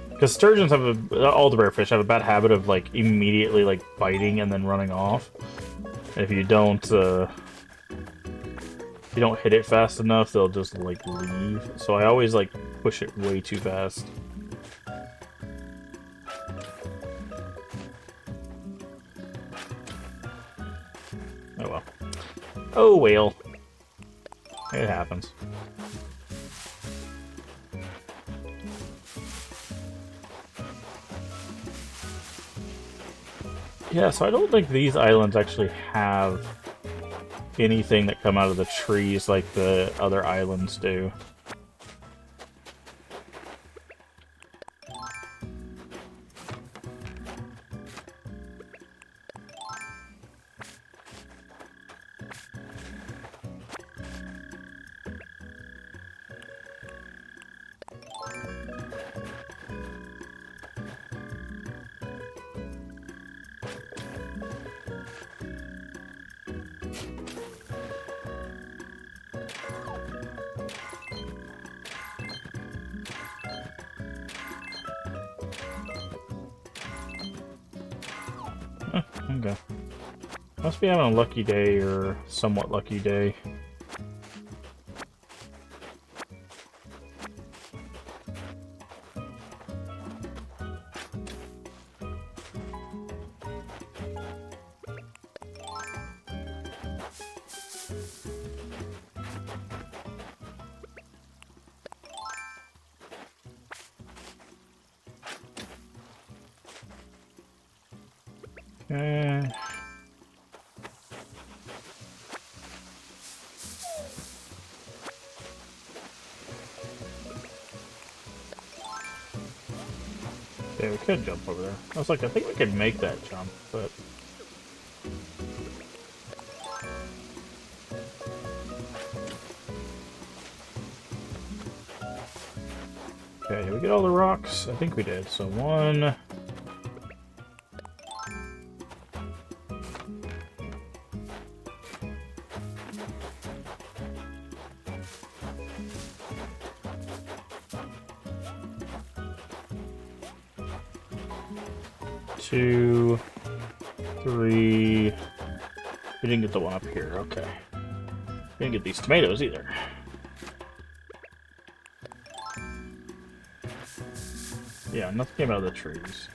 Because sturgeons have all the rare fish have a bad habit of like immediately like biting and then running off. And if you don't hit it fast enough, they'll just like leave. So I always like push it way too fast. Oh well. Oh well. It happens. Yeah, so I don't think these islands actually have anything that come out of the trees like the other islands do. Okay. Must be having a lucky day or somewhat lucky day. Okay. Yeah, we could jump over there. I was like, I think we could make that jump, but Okay, did we get all the rocks? I think we did. So 1... 2, 3... We didn't get the one up here, okay. We didn't get these tomatoes either. Yeah, nothing came out of the trees.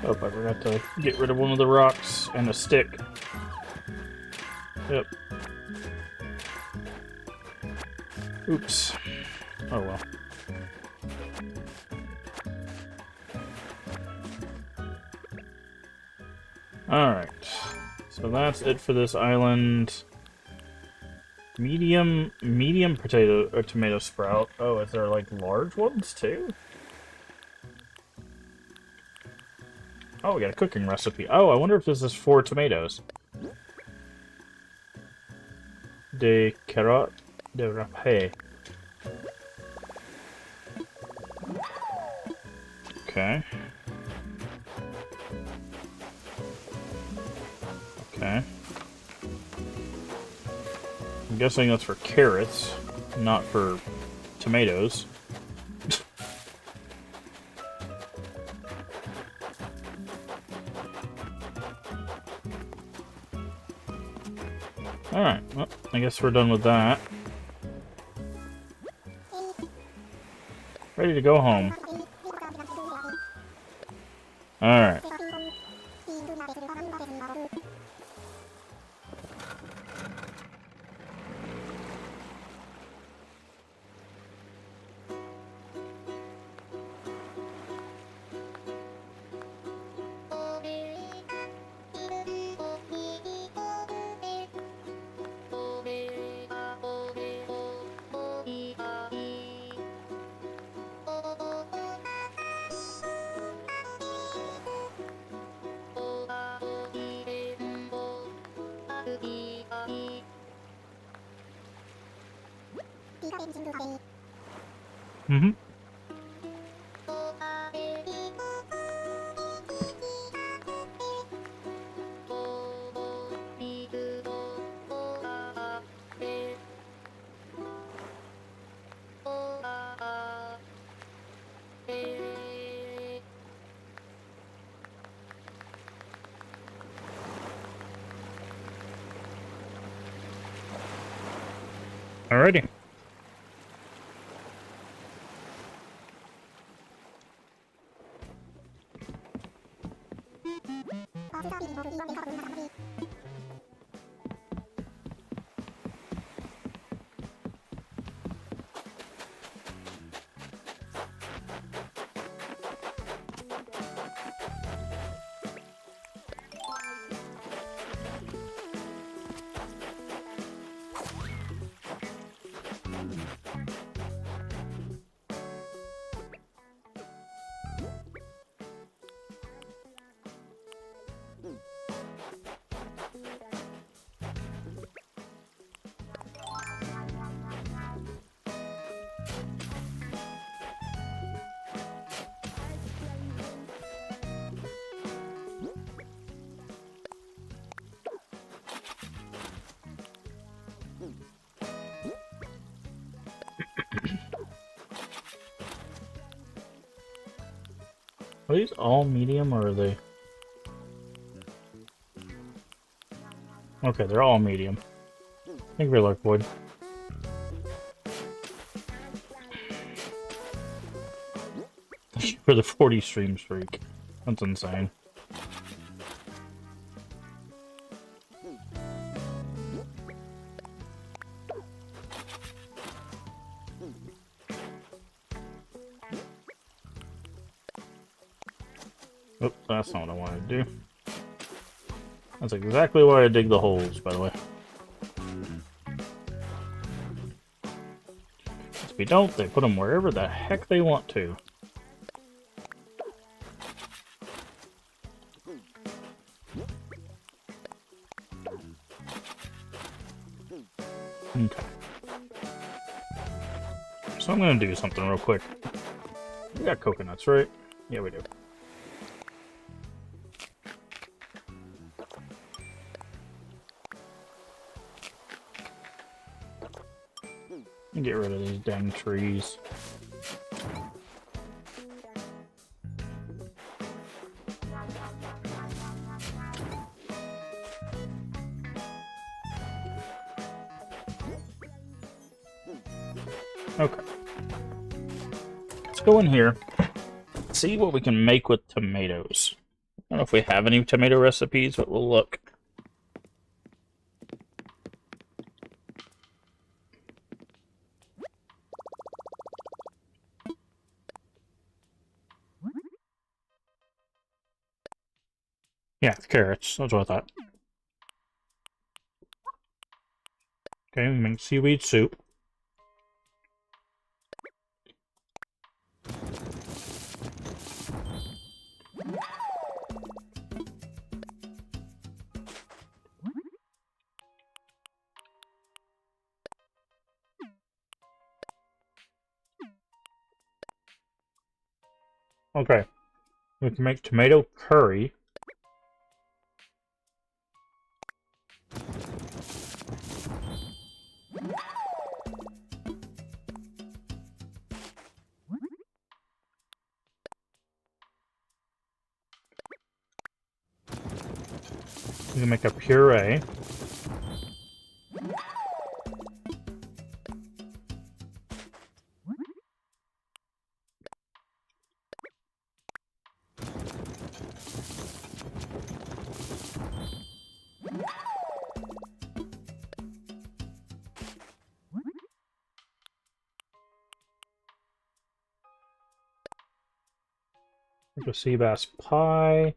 Oh, I forgot to get rid of one of the rocks and a stick. Yep. Oops. Oh well. Alright. So that's it for this island. Medium potato or tomato sprout. Oh, is there like large ones too? Oh, we got a cooking recipe. Oh, I wonder if this is 4 tomatoes. De carotte de râpé. Okay. Okay. I'm guessing that's for carrots, not for tomatoes. Alright, well, I guess we're done with that. Ready to go home. Alright. Mm-hmm. Alrighty. Are these all medium, or are they... Okay, they're all medium. Thank you for luck, Void. Thank you for the 40 stream streak. That's insane. Oops, that's not what I wanted to do. That's exactly why I dig the holes, by the way. If we don't, they put them wherever the heck they want to. Okay. So I'm gonna do something real quick. We got coconuts, right? Yeah, we do. Get rid of these dang trees. Okay. Let's go in here. See what we can make with tomatoes. I don't know if we have any tomato recipes, but we'll look. Yeah, carrots. That's what I thought. Okay, we make seaweed soup. Okay. We can make tomato curry. We can make a puree. Make a sea bass pie.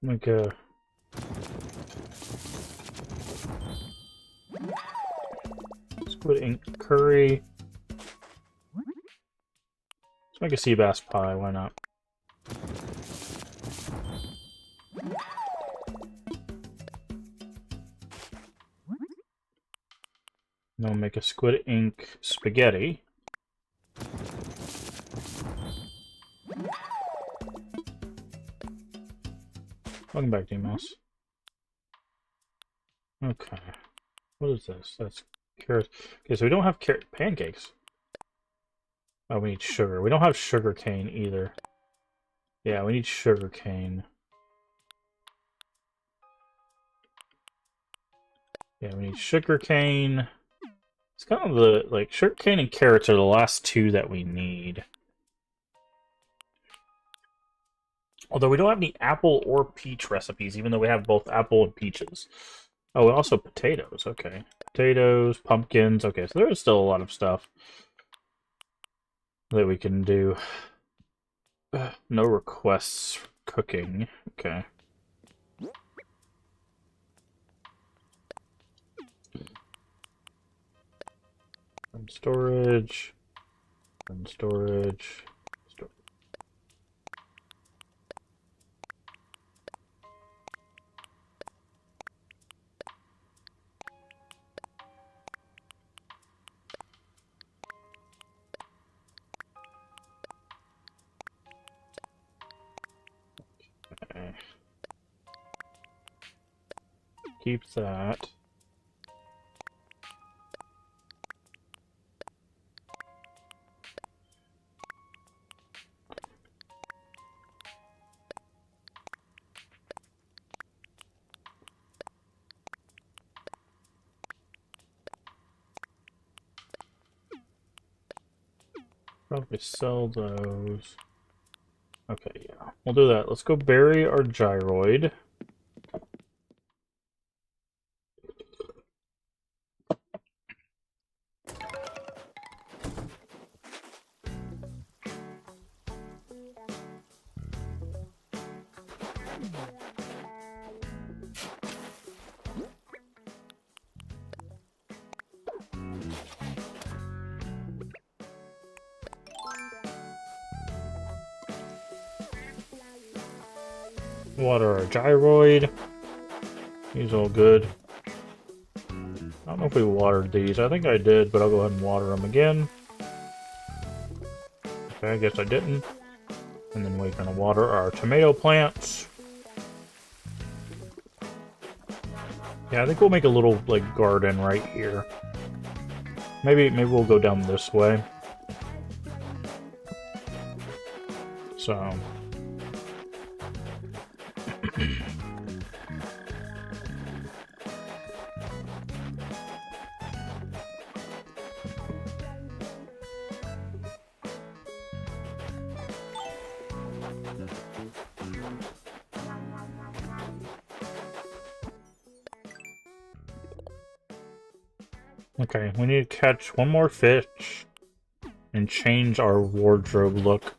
Make a squid ink curry. Let's make a sea bass pie, why not? Then we'll make a squid ink spaghetti. Welcome back, D-Mouse. Okay. What is this? That's carrots. Okay, so we don't have carrot pancakes. Oh, we need sugar. We don't have sugar cane either. Yeah, we need sugar cane. Yeah, we need sugar cane. It's kind of the, like, sugar cane and carrots are the last two that we need. Although we don't have any apple or peach recipes, even though we have both apple and peaches. Oh, also potatoes. Okay. Potatoes, pumpkins. Okay, so there's still a lot of stuff that we can do. No requests for cooking. Okay. From storage. From storage. Okay. Keep that. Probably sell those. Okay, yeah. We'll do that. Let's go bury our gyroid. Water our gyroid. He's all good. I don't know if we watered these. I think I did, but I'll go ahead and water them again. Okay, I guess I didn't. And then we're gonna water our tomato plants. Yeah, I think we'll make a little, like, garden right here. Maybe we'll go down this way. So... Okay, we need to catch one more fish and change our wardrobe look.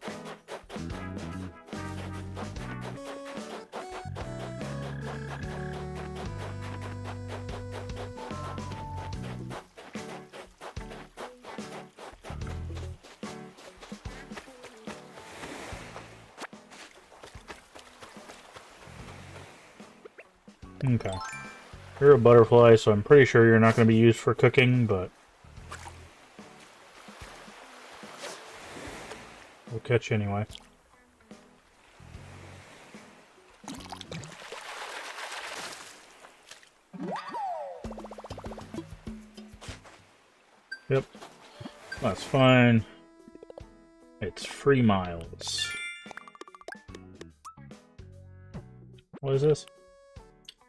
Okay. You're a butterfly, so I'm pretty sure you're not going to be used for cooking, but... we'll catch you anyway. Yep. That's fine. It's free miles. What is this?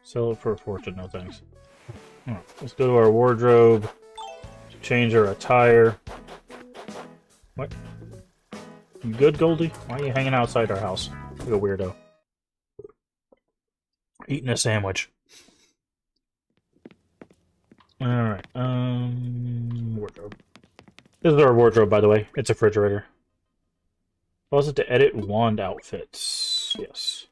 Sell it for a fortune, no thanks. Alright, let's go to our wardrobe. Change our attire. What? You good, Goldie? Why are you hanging outside our house? Like a weirdo. Eating a sandwich. Alright, wardrobe. This is our wardrobe, by the way. It's a refrigerator. Pause it to edit wand outfits. Yes.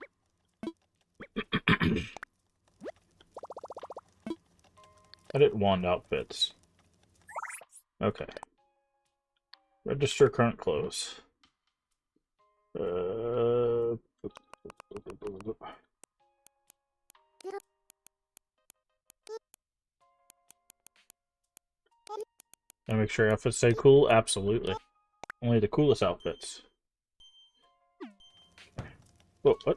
Edit wand outfits. Okay. Register current clothes. And make sure outfits stay cool? Absolutely. Only the coolest outfits. Whoa, what?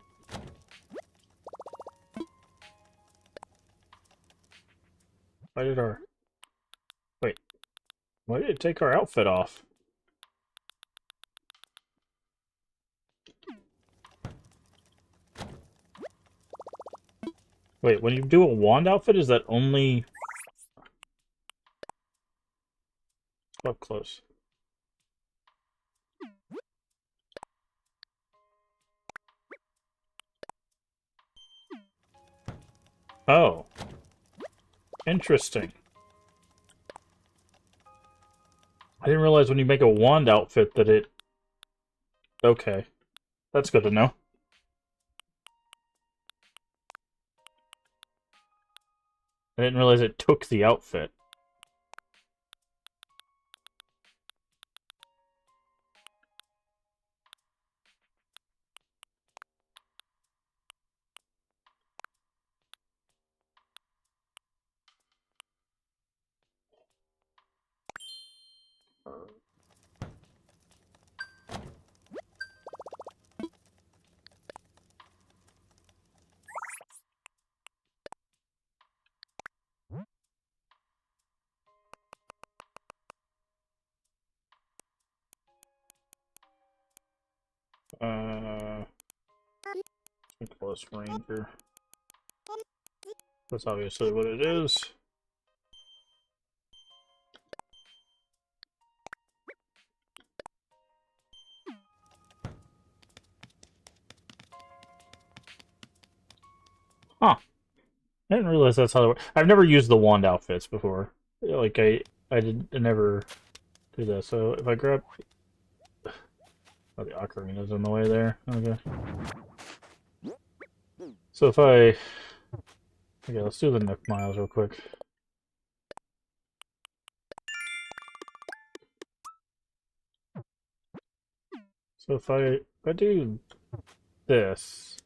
Why did our... Wait. Why did it take our outfit off? Wait, when you do a wand outfit, is that only... Up close. Oh. Interesting. I didn't realize when you make a wand outfit that it... Okay. That's good to know. I didn't realize it took the outfit. Plus Ranger. That's obviously what it is. Huh. I didn't realize that's how it works. I've never used the wand outfits before. Like, I never do that. So, if I grab... Oh, the ocarina's in the way there. Okay. So if I... Okay, let's do the Nook Miles real quick. So if I do this...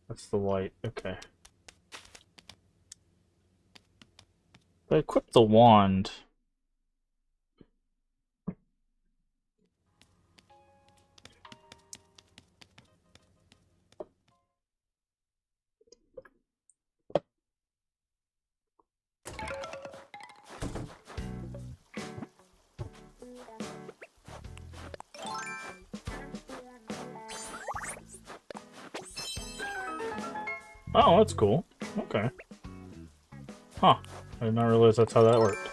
That's the white, okay. If I equip the wand... Oh, that's cool. Okay. Huh. I did not realize that's how that worked.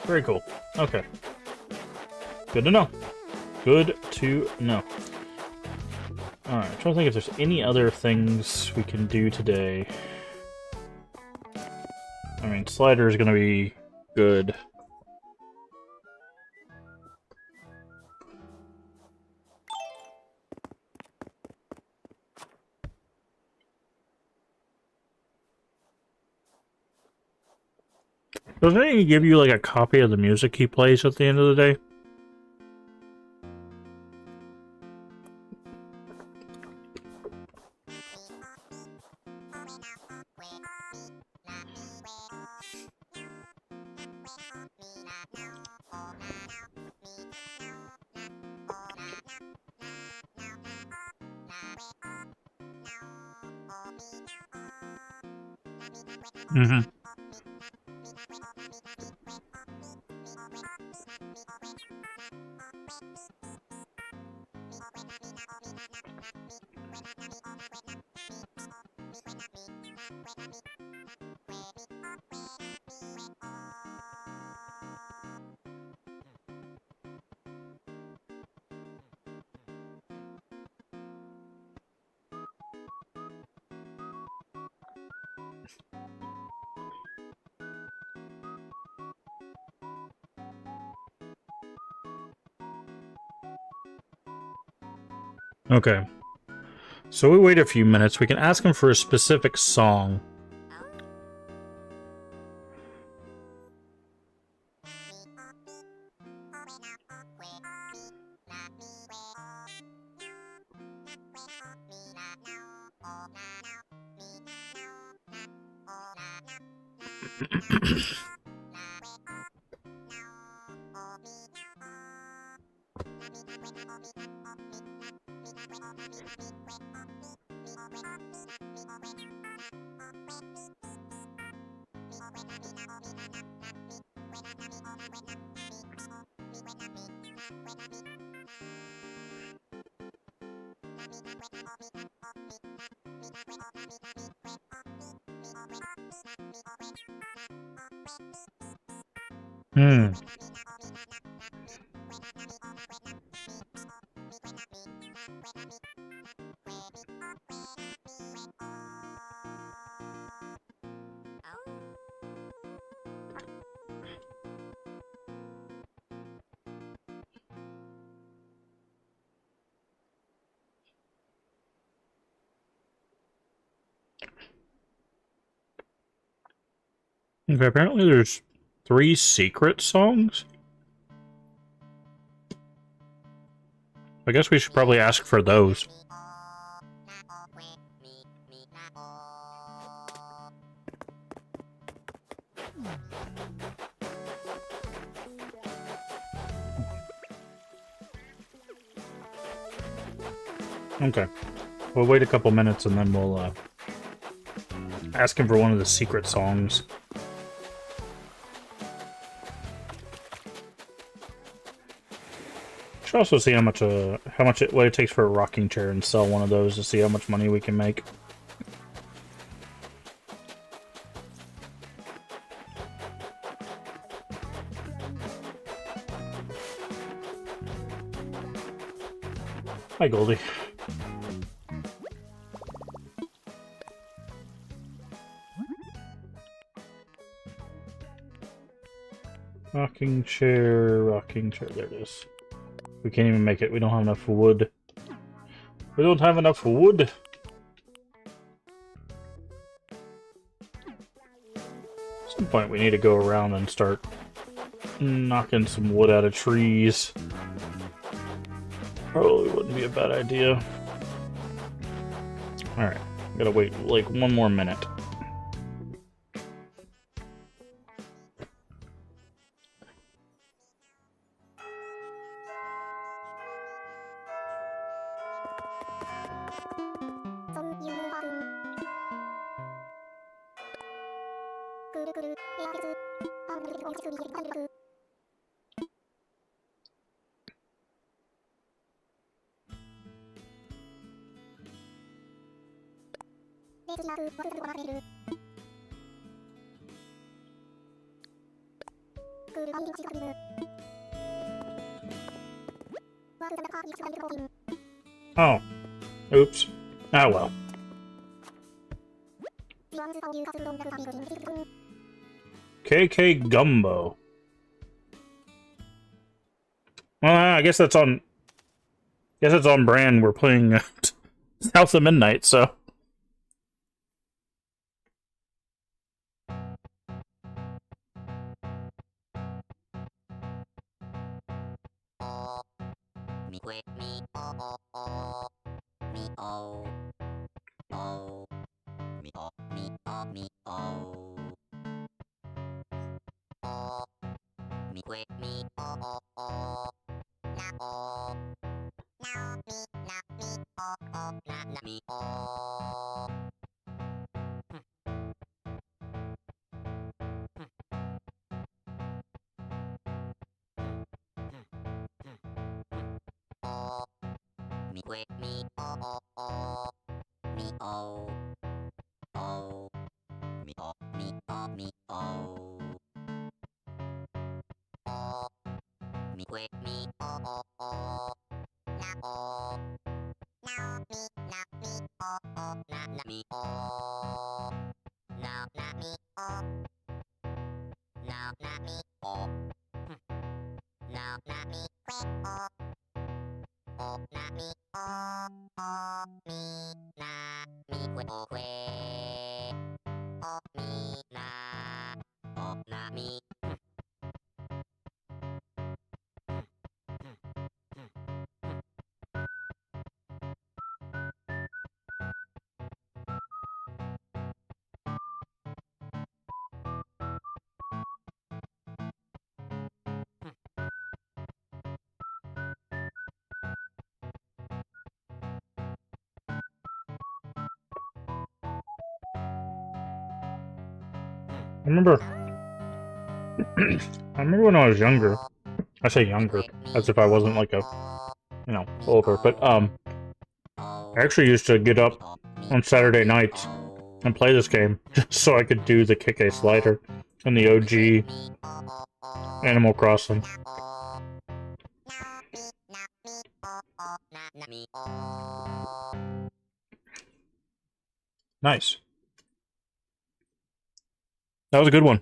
Very cool. Okay. Good to know. Good to know. Alright, I'm trying to think if there's any other things we can do today. I mean, Slider is going to be good. Doesn't he give you, like, a copy of the music he plays at the end of the day? Mm-hmm. Okay. So we wait a few minutes. We can ask him for a specific song. Hmm. Okay, apparently there's 3 secret songs? I guess we should probably ask for those. Okay. We'll wait a couple minutes and then we'll ask him for one of the secret songs. Should also see how much what it takes for a rocking chair and sell one of those to see how much money we can make. Hi, Goldie. Rocking chair, there it is. We can't even make it. We don't have enough wood. We don't have enough wood. At some point we need to go around and start knocking some wood out of trees. Probably wouldn't be a bad idea. Alright, gotta wait like one more minute. Oh. Oops. Ah well. KK Gumbo. Well, I guess that's on... guess it's on brand. We're playing House of Midnight, so... I remember when I was younger. I say younger, as if I wasn't like a, you know, older, but I actually used to get up on Saturday nights and play this game just so I could do the Kick A Slider and the OG Animal Crossing. Nice. That was a good one.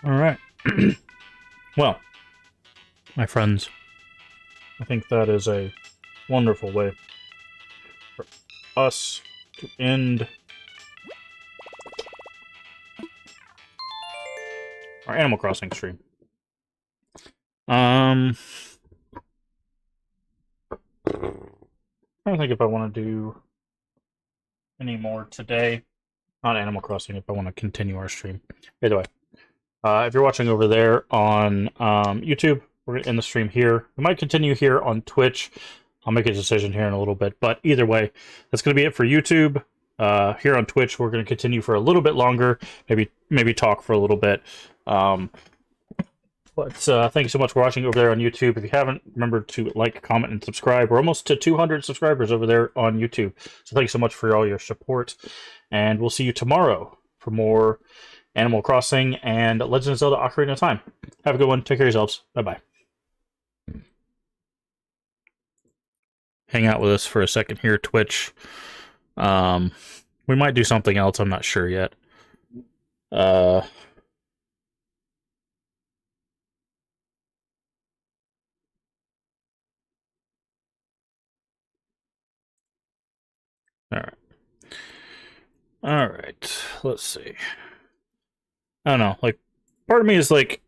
Alright. Well, my friends, I think that is a wonderful way for us to end our Animal Crossing stream. I don't think if I want to do any more today. Not Animal Crossing, if I want to continue our stream. Either way. If you're watching over there on YouTube, we're going to end the stream here. We might continue here on Twitch. I'll make a decision here in a little bit. But either way, that's going to be it for YouTube. Here on Twitch, we're going to continue for a little bit longer. Maybe talk for a little bit. But thank you so much for watching over there on YouTube. If you haven't, remember to like, comment, and subscribe. We're almost to 200 subscribers over there on YouTube. So thank you so much for all your support. And we'll see you tomorrow for more Animal Crossing and Legend of Zelda Ocarina of Time. Have a good one. Take care of yourselves. Bye-bye. Hang out with us for a second here, Twitch. We might do something else. I'm not sure yet. All right. All right. Let's see. I don't know. Like, part of me is like,